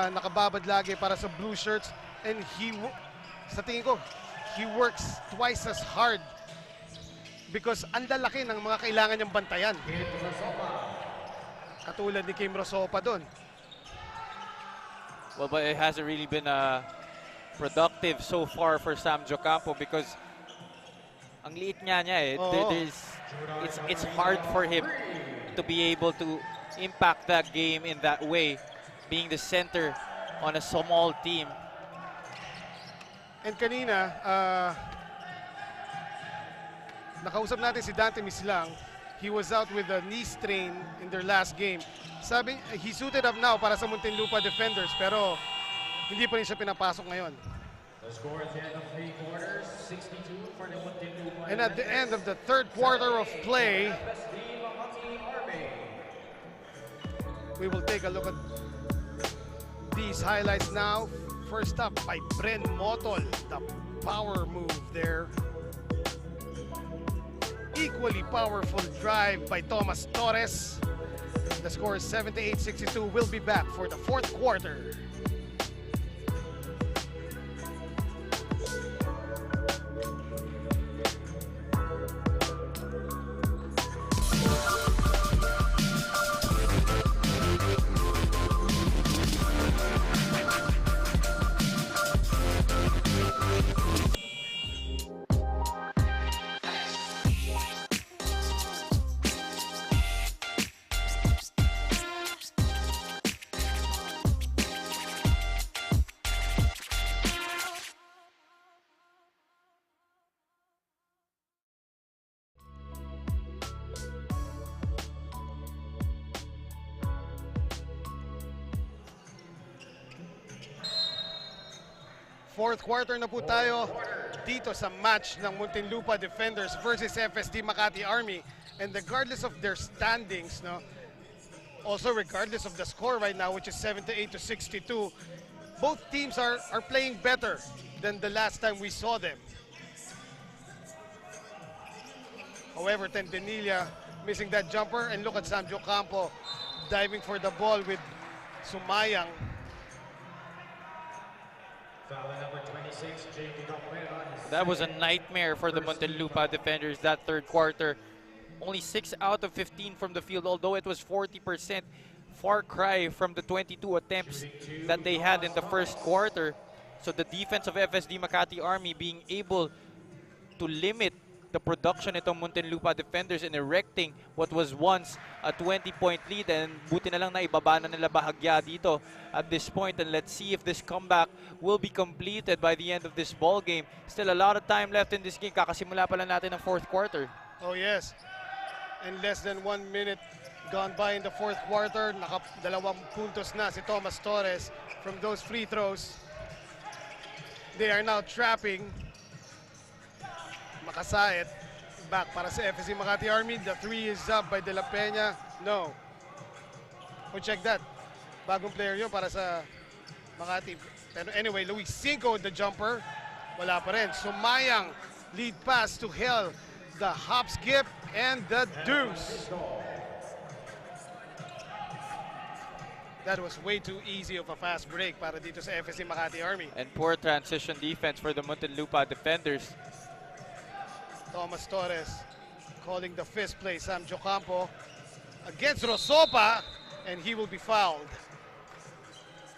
nakababad lagi para sa blue shirts, and sa tingin ko, he works twice as hard because ang lalaki ng mga kailangan niyang bantayan. Katulad ni Kim Rosopa doon.
Well, but it hasn't really been productive so far for Sam Jocampo because ang liit niya eh. It's hard for him to be able to impact that game in that way, being the center on a small team.
And kanina, nakausap natin si Dante Mislang. He was out with a knee strain in their last game. Sabi, he suited up now para sa Muntinlupa Defenders, pero hindi pa rin siya pinapasok ngayon.
The score at the end of 3 quarters, 62 for the Muntinlupa.
And at the end of the third quarter of play,
FSD Makati Army.
we will take a look at these highlights now. First up by Bren Motol, the power move there. Equally powerful drive by Thomas Torres. The score is 78-62. We'll be back for the fourth quarter. Fourth quarter na po tayo dito sa match ng Muntinlupa Defenders versus FSD Makati Army. And regardless of their standings, no, also regardless of the score right now, which is 78-62, both teams are playing better than the last time we saw them. However, Tendenilla missing that jumper, and look at Sam Jocampo diving for the ball with Sumayang.
That was a nightmare for the Muntinlupa Defenders that third quarter. Only 6 out of 15 from the field, although it was 40%. Far cry from the 22 attempts that they had in the first quarter. So the defense of FSD Makati Army being able to limit the production itong Muntinlupa Defenders in erecting what was once a 20-point lead, and buti na lang na ibaba na nila bahagya dito at this point. And let's see if this comeback will be completed by the end of this ball game. Still a lot of time left in this game. Kakasimula pa lang natin ang fourth quarter.
Oh yes, and less than 1 minute gone by in the fourth quarter. Dalawang puntos na si Thomas Torres from those free throws. They are now trapping Makasait back para sa FSD Makati Army. The three is up by De La Peña. No. Oh, check that. Bagong player yun para sa Makati. Pero anyway, Luis Cinco, the jumper. Wala pa rin. Sumayang, lead pass to Hell. The hop skip and the deuce. That was way too easy of a fast break para dito sa FSD Makati Army.
And poor transition defense for the Muntinlupa Defenders.
Thomas Torres calling the fist play. Sam Jocampo against Rosopa, and he will be fouled.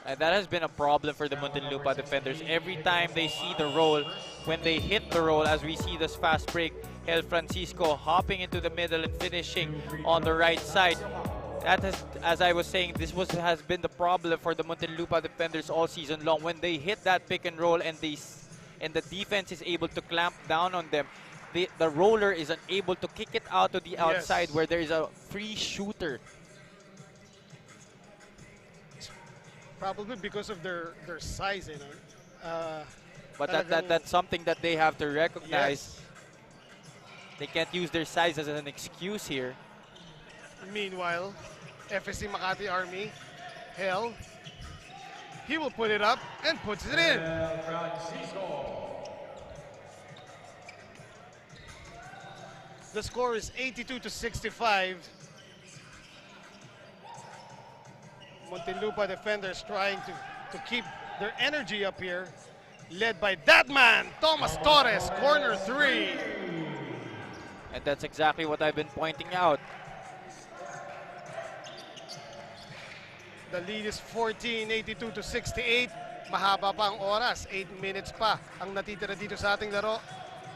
And that has been a problem for the Muntinlupa Defenders. Every time they see the roll, when they hit the roll, as we see this fast break, El Francisco hopping into the middle and finishing on the right side. That has, as I was saying, has been the problem for the Muntinlupa Defenders all season long. When they hit that pick and roll and the defense is able to clamp down on them, the roller is unable to kick it out to the outside where there is a free shooter.
Probably because of their size, you know.
But that's something that they have to recognize.
Yes.
They can't use their size as an excuse here.
Meanwhile, FSD Makati Army, Hell, he will put it up and puts it in. The score is 82-65. Muntinlupa Defenders trying to keep their energy up here, led by that man, Thomas Torres, corner 3.
And that's exactly what I've been pointing out.
The lead is 14, 82-68. Mahaba pa ang oras, 8 minutes pa ang natitira dito sa ating laro.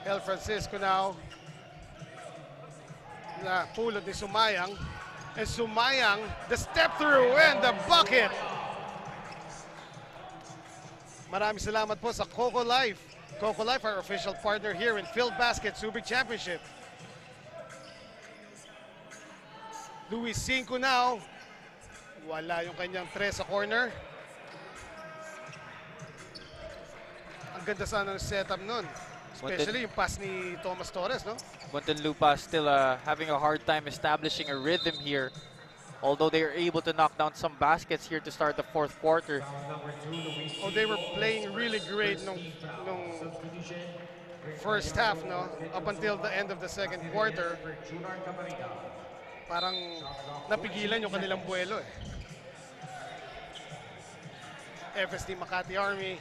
El Francisco now, na pulot ni Sumayang. And Sumayang, the step through and the bucket. Maraming salamat po sa Coco Life. Coco Life, our official partner here in Field Basket Subic Championship. Luis 5 now. Wala yung kanyang 3 sa corner. Ang ganda sana ng setup nun. Especially yung pass ni Thomas Torres, no?
Muntinlupa still having a hard time establishing a rhythm here. Although they are able to knock down some baskets here to start the 4th quarter.
Oh, they were playing really great nung first half, no? Up until the end of the 2nd quarter. Parang napigilan yung kanilang buwelo eh. FSD Makati Army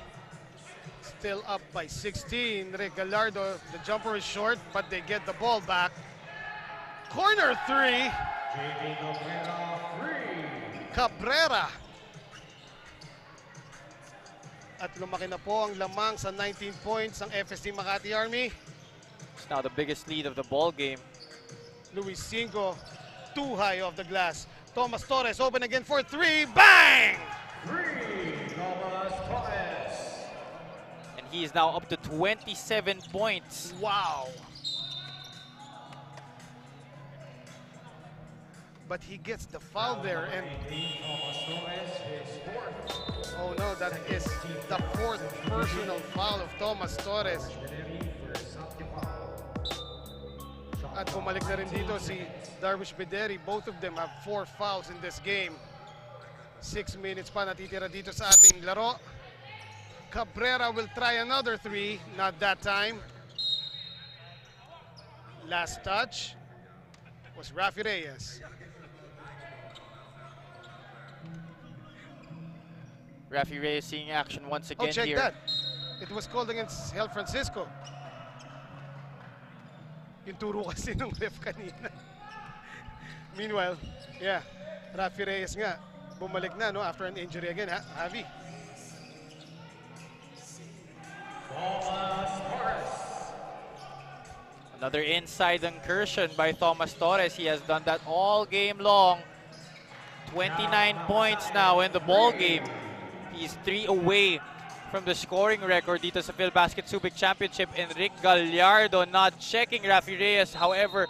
still up by 16. Rick Gallardo, the jumper is short, but they get the ball back. Corner 3. Cabrera. At lumaki na po ang lamang sa 19 points ang FSD Makati Army.
It's now the biggest lead of the ball game.
Luis 5, too high off the glass. Thomas Torres open again for 3. Bang!
And he is now up to 27 points.
Wow. But he gets the foul there, and oh no, that is the 4th personal foul of Thomas Torres. At bumalik na rin dito si Darwish Bederi. Both of them have 4 fouls in this game. 6 minutes pa natitira dito sa ating laro. Cabrera will try another 3, not that time. Last touch was Rafi Reyes.
Rafi Reyes seeing action once again
check
here.
that. It was called against El Francisco. Yung turo kasi ng ref kanina. Meanwhile, yeah, Rafi Reyes nga, bumalik na no, after an injury again, ha, Javi?
Another inside incursion by Thomas Torres. He has done that all game long. 29 points now in the ball game. He's 3 away from the scoring record dito sa Field Basket Subic Championship. And Rick Gallardo not checking Rafi Reyes. However,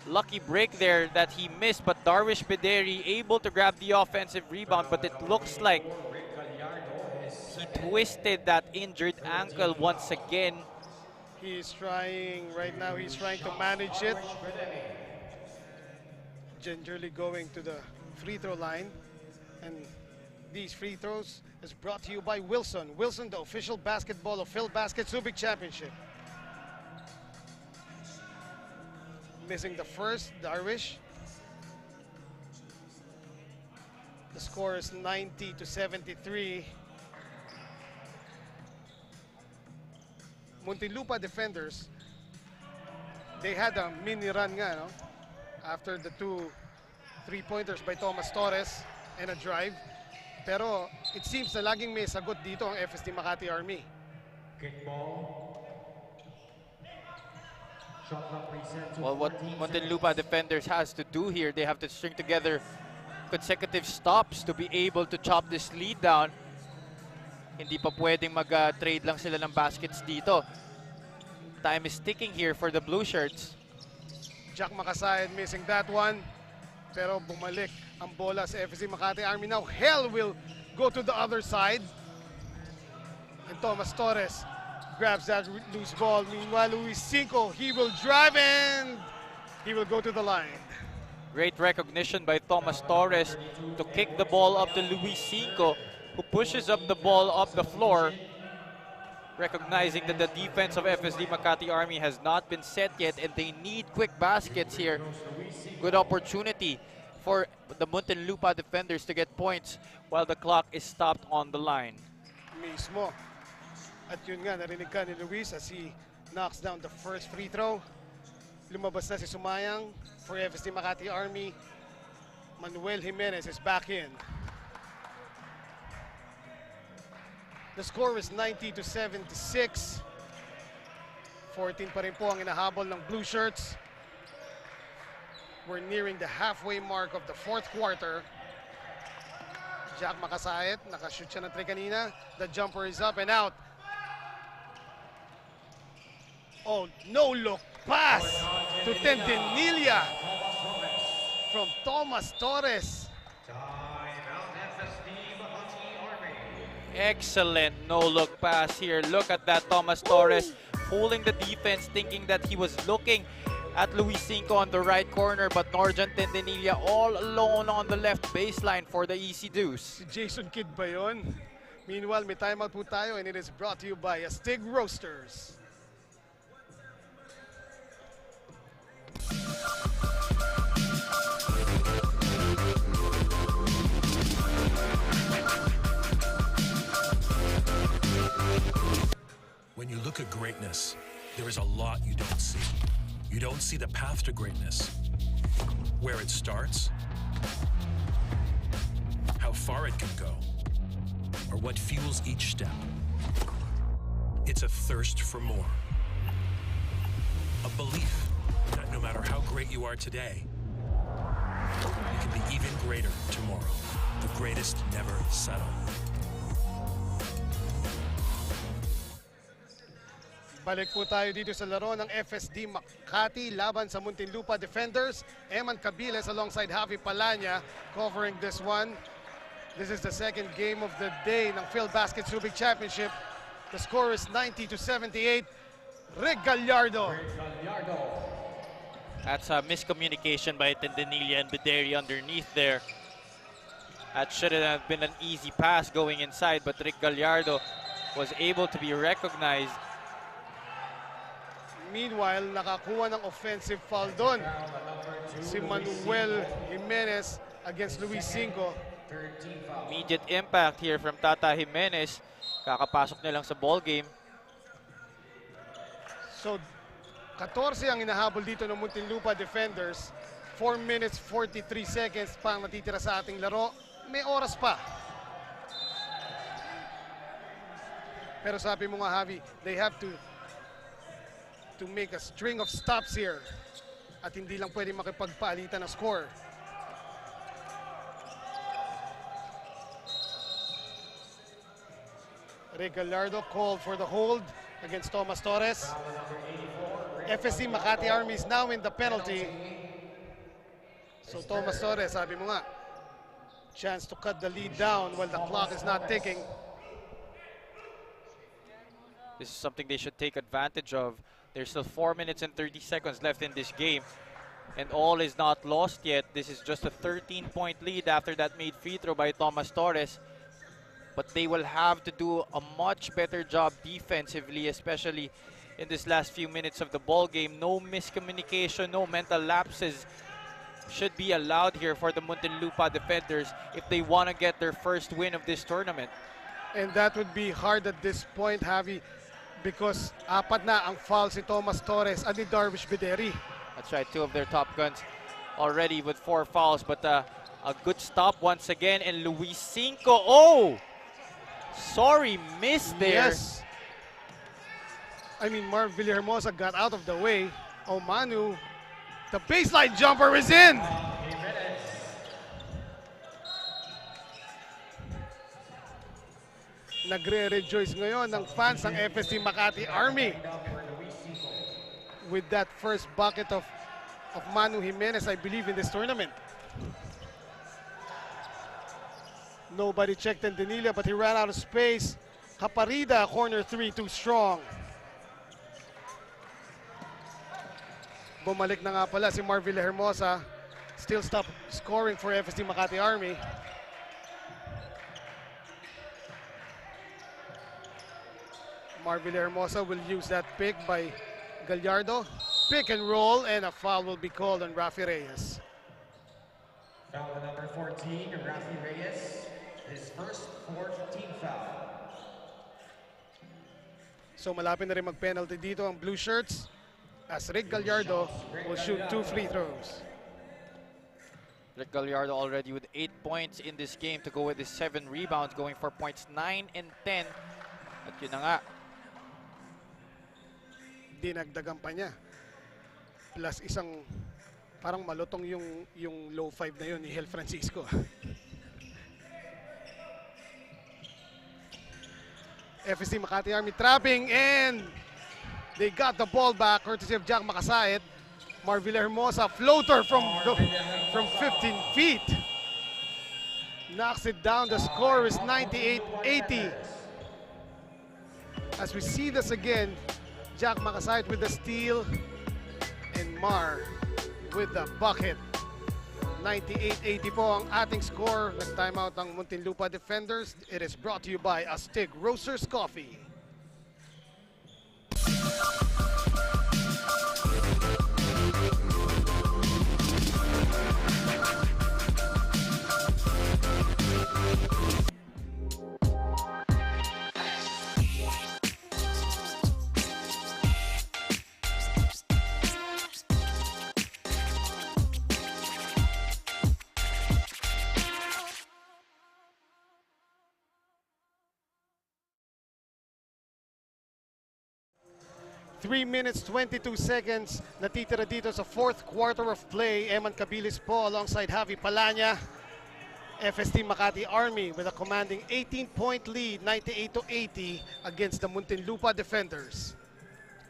lucky break there that he missed. But Darwish Bederi able to grab the offensive rebound. But it looks like he twisted that injured ankle once again.
He's trying, right now, he's trying to manage it. Gingerly going to the free throw line. And these free throws is brought to you by Wilson. Wilson, the official basketball of Field Basket Subic Championship. Missing the first, Darwish. The score is 90-73. Muntinlupa Defenders, they had a mini run nga, no? After the 2 3-pointers by Thomas Torres and a drive. Pero it seems na laging may sagot dito ang FSD Makati Army.
Well, what Muntinlupa Defenders has to do here, they have to string together consecutive stops to be able to chop this lead down. Hindi pa pwedeng mag-trade lang sila ng baskets dito. Time is ticking here for the blue shirts.
Jack Makasayad missing that one. Pero bumalik ang bola sa FSD Makati Army. Now Hell will go to the other side. And Thomas Torres grabs that loose ball. Meanwhile, Luis Cinco, he will drive and he will go to the line.
Great recognition by Thomas Torres to kick the ball up to Luis Cinco, who pushes up the ball up the floor, recognizing that the defense of FSD Makati Army has not been set yet and they need quick baskets here. Good opportunity for the Muntinlupa Defenders to get points while the clock is stopped on the line.
Mismo. At yun nga, narinig ka ni Luis as he knocks down the first free throw. Lumabas na si Sumayang for FSD Makati Army. Manuel Jimenez is back in. The score is 90-76. 14 pa rin po ang inahabol ng blue shirts. We're nearing the halfway mark of the fourth quarter. Jack Makasayat, nakashoot siya ng 3 kanina. The jumper is up and out. Oh, no look pass to Tendenilia from Thomas Torres.
Excellent no-look pass here. Look at that, Thomas Torres fooling the defense, thinking that he was looking at Luis Cinco on the right corner, but Norjan Tendenilia all alone on the left baseline for the easy deuce.
Si Jason Kidd ba yun? Meanwhile, may timeout po tayo and it is brought to you by Astig Roasters.
When you look at greatness, there is a lot you don't see. You don't see the path to greatness, where it starts, how far it can go, or what fuels each step. It's a thirst for more. A belief that no matter how great you are today, you can be even greater tomorrow. The greatest never settle.
Balik po tayo dito sa laro ng FSD Makati laban sa Muntinlupa Defenders. Eman Cabiles alongside Javi Palanya covering this one. This is the second game of the day ng Phil Basket Subic Championship. The score is 90-78. Rick Gallardo.
That's a miscommunication by Tendenilia and Bideri underneath there. That shouldn't have been an easy pass going inside, but Rick Gallardo was able to be recognized.
Meanwhile, nakakuha ng offensive foul doon si Manuel Jimenez against Luis Cinco.
Immediate impact here from Tata Jimenez. Kakapasok na lang sa ball game.
So, 14 ang inahabol dito ng Muntinlupa Defenders. 4 minutes, 43 seconds pa ang natitira sa ating laro. May oras pa. Pero sabi mo nga, Javi, they have to make a string of stops here. At hindi lang pwede makipagpaalitan ng score. Rick Gallardo called for the hold against Thomas Torres. FSD Makati Army is now in the penalty. So Thomas Torres, sabi mo nga, chance to cut the lead down while the clock is not ticking.
This is something they should take advantage of. There's still 4 minutes and 30 seconds left in this game. And all is not lost yet. This is just a 13-point lead after that made free throw by Thomas Torres. But they will have to do a much better job defensively, especially in this last few minutes of the ball game. No miscommunication, no mental lapses should be allowed here for the Muntinlupa Defenders if they want to get their first win of this tournament.
And that would be hard at this point, Javi, because apat na ang foul si Thomas Torres at ni Darvish Bideri.
That's right, 2 of their top guns already with 4 fouls, but a good stop once again. And Luis Cinco, oh! Sorry, missed there.
Yes. I mean, Marv Villahermosa got out of the way. Oh, Manu, the baseline jumper is in. Nagre-rejoice ngayon ng fans ng FSD Makati Army. with that first bucket of Manu Jimenez, I believe, in this tournament. Nobody checked in Danila, but he ran out of space. Caparida, corner 3, too strong. Bumalik na nga pala si Marvin Hermosa. Still stop scoring for FSD Makati Army. Marvin Hermosa will use that pick by Gallardo. Pick and roll, and a foul will be called on Rafi Reyes.
Foul number 14, Rafi Reyes. His first 4th-team foul.
So malapit na rin mag-penalty dito ang blue shirts as Rick Gallardo will shoot 2 free throws.
Rick Gallardo already with 8 points in this game to go with his 7 rebounds, going for points 9 and 10. At yun na nga,
dinagdagan pa niya. Plus isang parang malutong yung low 5 na yun ni Hel Francisco. FSD Makati Army trapping, and they got the ball back courtesy of Jack Makasait. Marvilla Hermosa floater from 15 feet. Knocks it down. The score is 98-80. As we see this again, Jack Makasait with the steal and Mar with the bucket. 98-80 po ang ating score. Nag-timeout ang Muntinlupa Defenders. It is brought to you by Astig Roasters Coffee. Three minutes, 22 seconds natitira dito sa 4th quarter of play. Eman Cabilis po alongside Javi Palanya. FSD Makati Army with a commanding 18-point lead, 98-80 against the Muntinlupa Defenders.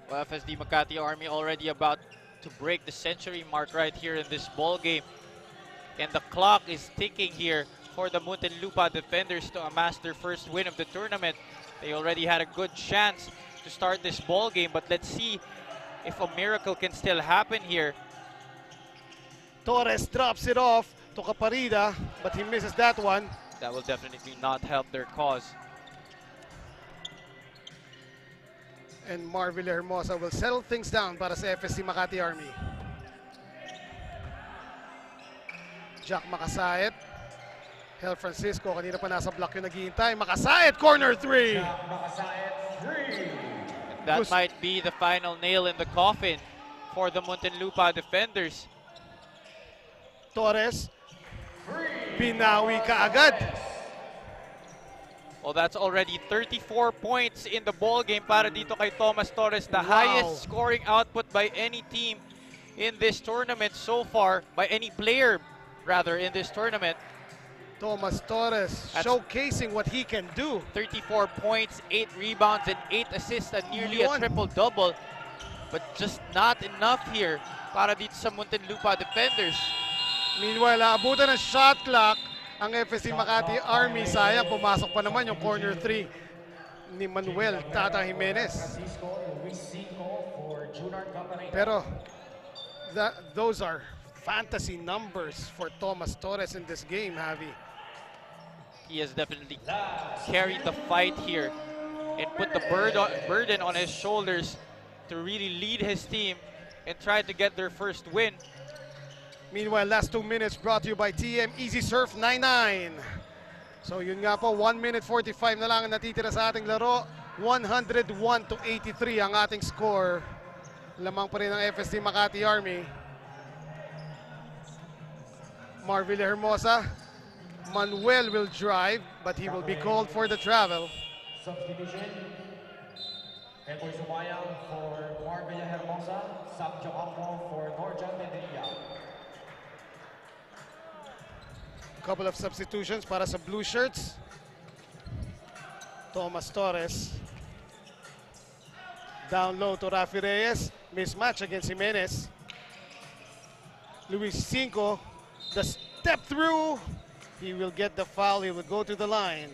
well, FSD Makati Army already about to break the century mark right here in this ball game. And the clock is ticking here for the Muntinlupa Defenders to amass their first win of the tournament. They already had a good chance to start this ball game, but let's see if a miracle can still happen here.
Torres drops it off to Caparida, but he misses that one.
That will definitely not help their cause.
And Marvin Hermosa will settle things down para sa FSD Makati Army. Jack Makasait. Hel Francisco, kanina pa nasa block yung naghihintay. Makasait, corner 3!
That might be the final nail in the coffin for the Muntinlupa Defenders.
Torres, binawi ka agad.
Well, that's already 34 points in the ball game para dito kay Thomas Torres, the highest scoring output by any team in this tournament so far, by any player rather in this tournament.
Thomas Torres showcasing what he can do.
34 points, 8 rebounds, and 8 assists, and nearly a triple-double. But just not enough here para dito sa Muntinlupa Defenders.
Meanwhile, abutan ng shot clock ang FSD Makati Army. Sayang, pumasok pa naman yung corner 3 ni Manuel Tata Jimenez. Pero those are fantasy numbers for Thomas Torres in this game, Javi.
He has definitely carried the fight here and put the burden on his shoulders to really lead his team and try to get their first win.
Meanwhile, last 2 minutes brought to you by TM Easy Surf 99. So yun nga po, 1 minute 45 na lang ang natitira sa ating laro. 101-83 ang ating score. Lamang pa rin ang FSD Makati Army. Marvin Hermosa. Manuel will drive, but he will be called for the travel.
Substitution. Empoy Sumayang for Marvin Hermosa. Sam Joaquimo for Norjan Medellin.
Couple of substitutions para sa blue shirts. Thomas Torres. Down low to Rafi Reyes. mismatch against Jimenez. Luis Cinco, the step through. He will get the foul. He will go to the line.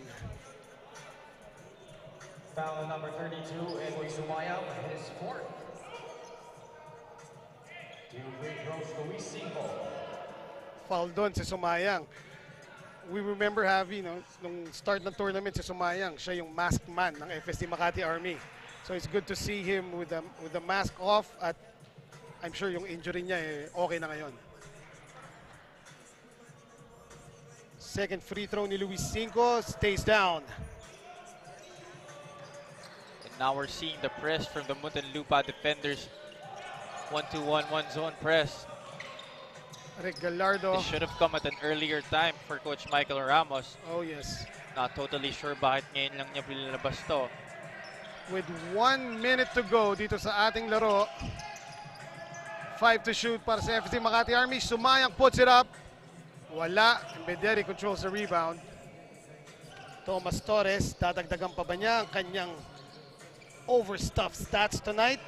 Foul number 32, Edwin Sumayang, his fourth. 2 free throws, Luis Cinco.
Foul doon si Sumayang. We remember having, nung start ng tournament si Sumayang, siya yung masked man ng FSD Makati Army. So it's good to see him with the mask off at I'm sure yung injury niya okay na ngayon. Second free throw ni Luis Cinco stays down.
And now we're seeing the press from the Muntinlupa Defenders. 1-2-1-1 zone press.
Rick Gallardo.
This should have come at an earlier time for Coach Michael Ramos.
Oh yes.
Not totally sure bakit ngayon lang niya pinalabas to.
With 1 minute to go dito sa ating laro. 5 to shoot para sa FSD Makati Army. Sumayang puts it up. Wala. Bederi controls the rebound. Thomas Torres, dadagdagan pa ba niya ang kanyang overstuffed stats tonight?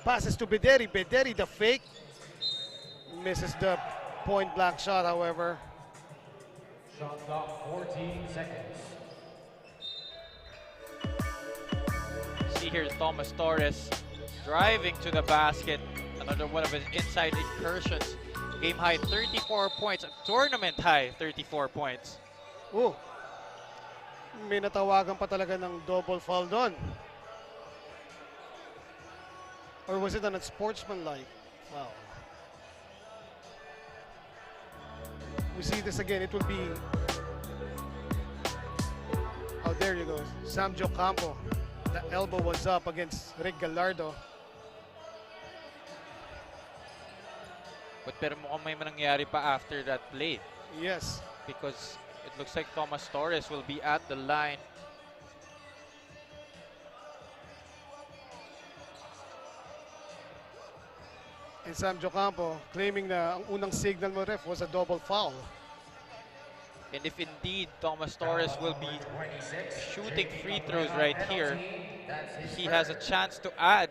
Passes to Bederi. Bederi the fake. Misses the point blank shot, however.
Shot clock 14 seconds.
See here Thomas Torres driving to the basket. Another one of his inside incursions. Game high 34 points, tournament high 34 points.
Oh, may natawagan pa talaga ng double foul doon. Or was it an unsportsmanlike foul? We see this again, it will be... Oh, there you go. Sam Campo. The elbow was up against Rick Gallardo.
Pero mukhang may manangyari pa after that play.
Yes.
Because it looks like Thomas Torres will be at the line.
And Sam Campo claiming na ang unang signal mo ref was a double foul.
And if indeed Thomas Torres will be shooting free throws right here, he has a chance to add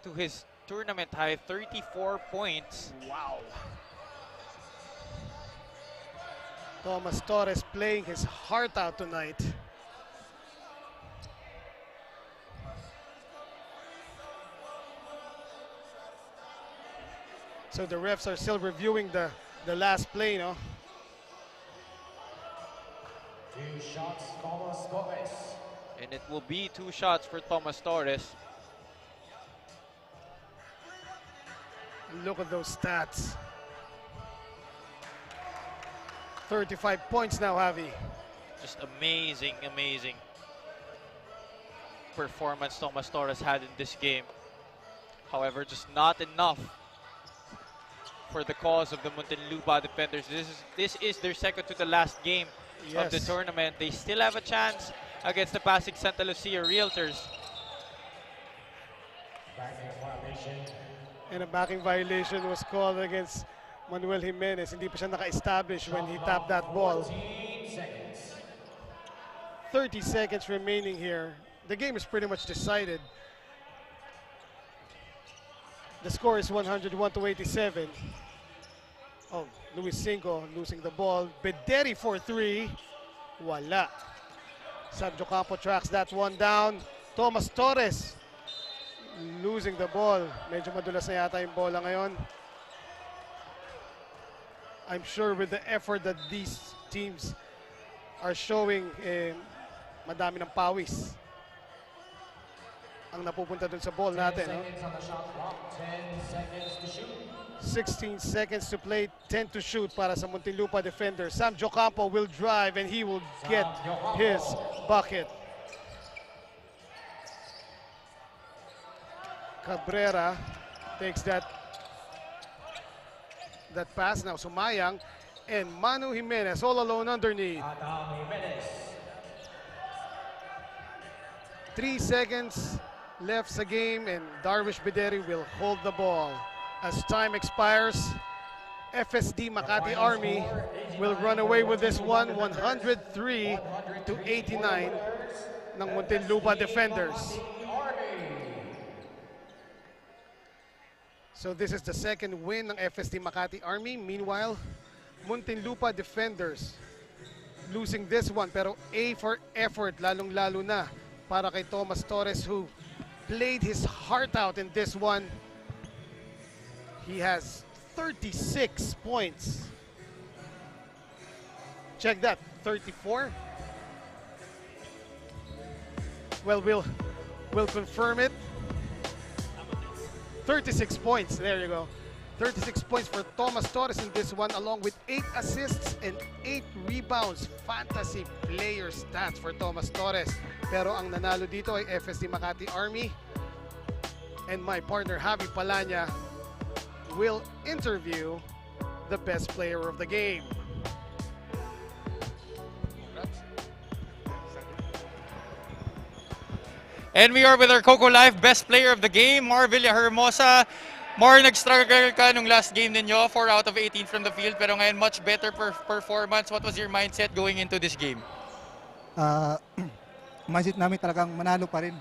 to his tournament high 34 points.
Wow. Thomas Torres playing his heart out tonight. So the refs are still reviewing the last play, no?
2 shots, Thomas Torres.
And it will be 2 shots for Thomas Torres.
Look at those stats. 35 points now, Javi.
Just amazing, amazing performance Thomas Torres had in this game. However, just not enough for the cause of the Muntinlupa Defenders. This is their second to the last game of the tournament. They still have a chance against the Pasig Santa Lucia Realtors.
Backing violation.
And a backing violation was called against Manuel Jimenez. Hindi pa siya naka-establish when he tapped that ball.
14 seconds.
30 seconds remaining here. The game is pretty much decided. The score is 101-87. Oh, Luis Cinco losing the ball. Bederi for 3. Wala. Sergio Campo tracks that one down. Thomas Torres losing the ball. Medyo madulas na yata yung bola ngayon. I'm sure with the effort that these teams are showing, madami ng pawis ang napupunta dun sa ball natin.
10 seconds on the shot clock, 10 seconds to shoot.
16 seconds to play, 10 to shoot para sa Muntinlupa Defenders. Sam Campo will drive and he will get his bucket. Cabrera takes that pass now. Sumayang and Manu Jimenez all alone underneath.
Adam Jimenez.
3 seconds left sa game and Darvish Bederi will hold the ball. As time expires, FSD Makati Army will run away with this one, 103-89 ng Muntinlupa Defenders. So this is the second win ng FSD Makati Army. Meanwhile, Muntinlupa Defenders losing this one, pero A for effort, lalong-lalo na para kay Thomas Torres, who played his heart out in this one. He has 36 points. Check that, 34. Well, we'll confirm it. 36 points, there you go. 36 points for Thomas Torres in this one, along with 8 assists and 8 rebounds. Fantasy player stats for Thomas Torres. Pero ang nanalo dito ay FSD Makati Army. And my partner Javi Palanya will interview the best player of the game.
And we are with our Coco Life best player of the game, Mar Villahermosa. Mar, nag-struggle ka nung last game ninyo, 4 out of 18 from the field, pero ngayon much better performance. What was your mindset going into this game?
Mindset namin talagang manalo pa rin.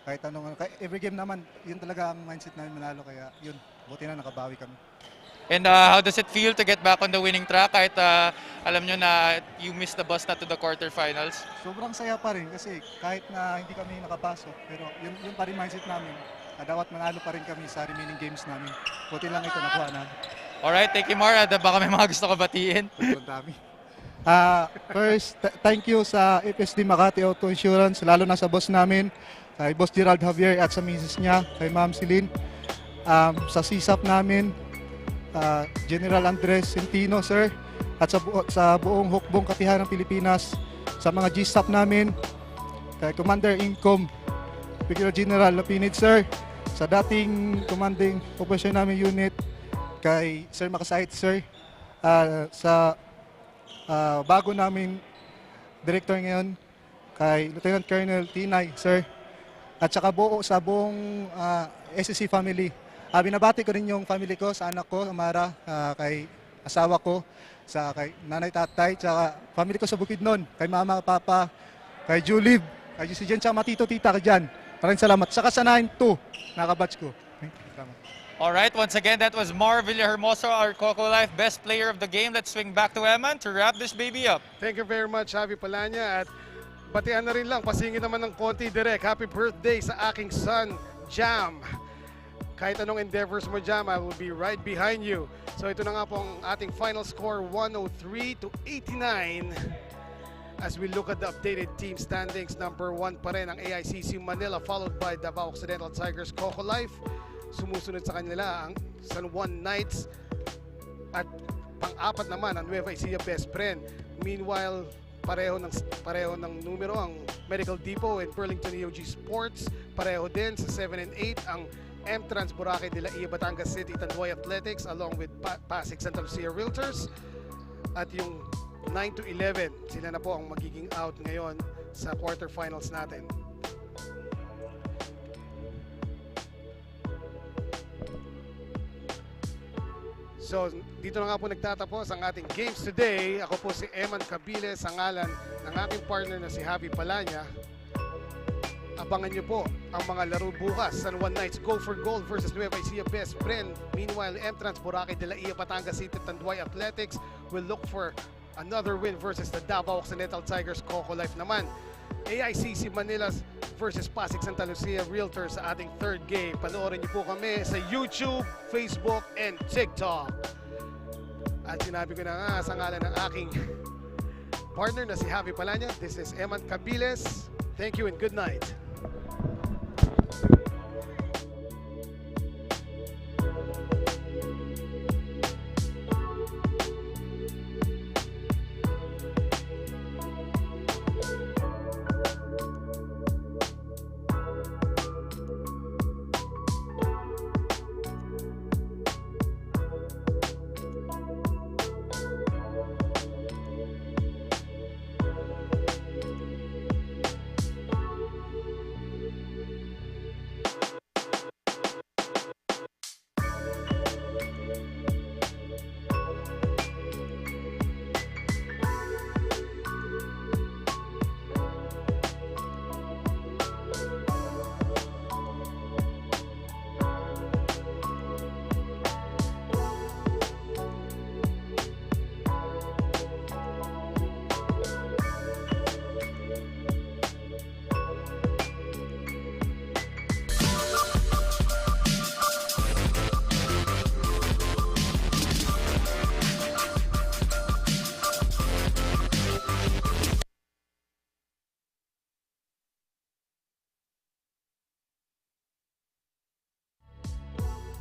Kahit anong, every game naman, yun talaga ang mindset namin, manalo. Kaya yun, buti na nakabawi kami.
And how does it feel to get back on the winning track kahit alam nyo na you missed the bus na to the quarterfinals?
Sobrang saya pa rin kasi kahit na hindi kami nakapasok, pero yun pa rin mindset namin. Dapat manalo pa rin kami sa remaining games namin. Buti lang ito nakuha namin.
Alright, thank you Mar. Baka may mga gusto ko batiin.
Sobrang dami. First, thank you sa FSD Makati Auto Insurance, lalo na sa boss namin, kay Boss Gerald Javier at sa misis niya, kay Ma'am Celine. Sa CSAP namin, General Andres Centino, sir, at sa buong hukbong katihan ng Pilipinas, sa mga GSAP namin, kay Commander Incom, Brigadier General Lapinid, sir, sa dating commanding operation namin unit, kay Sir Makasait, sir, sa bago namin director ngayon, kay Lieutenant Colonel Tinay, sir, at saka sa buong SSC family. Binabati ko rin yung family ko, sa anak ko, Amara, kay asawa ko, kay nanay, tatay, saka family ko sa Bukidnon, kay mama, papa, kay Julib, kay si Jen, saka matito, tita ka dyan. Maraming salamat. Saka sa 9-2, nakabatch ko. Salamat.
Alright, once again, that was Mar Villahermosa, our Coco Life best player of the game. Let's swing back to Eman to wrap this baby up.
Thank you very much, Javi Palanya. At batian na rin lang, pasingin naman ng konti direct. Happy birthday sa aking son, Jam. Kahit anong endeavors mo, Jam, I will be right behind you. So ito na nga po ang ating final score, 103-89. As we look at the updated team standings, number 1 pa rin ang AICC Manila, followed by Davao Occidental Tigers Coco Life. Sumusunod sa kanila ang San Juan Knights. At pang-apat naman ang Nueva Ecija Best Friend. Meanwhile, pareho ng numero ang Medical Depot and Burlington EOG Sports. Pareho din sa 7 and 8 ang M-Trans Boracay de la Ia Batangas City Tanduay Athletics along with Pasig Santa Lucia Realtors. At yung 9 to 11, sila na po ang magiging out ngayon sa quarterfinals natin. So, dito na nga po nagtatapos ang ating games today. Ako po si Eman Cabiles, ang ngalan ng aking partner na si Javi Palanya. Abangan nyo po ang mga laro bukas. San Juan Knights go for gold versus Nueva Ecija Best Friend. Meanwhile, M-Trans Boracay de la Ia Batangas City Tanduay Athletics will look for another win versus the Davao Occidental Tigers Coco Life naman. AICC Manila versus Pasig Santa Lucia Realtors sa ating third game. Panoorin niyo po kami sa YouTube, Facebook, and TikTok. At sinabi ko na nga sa ngalan ng aking partner na si Javi Palanya, this is Eman Cabiles. Thank you and good night.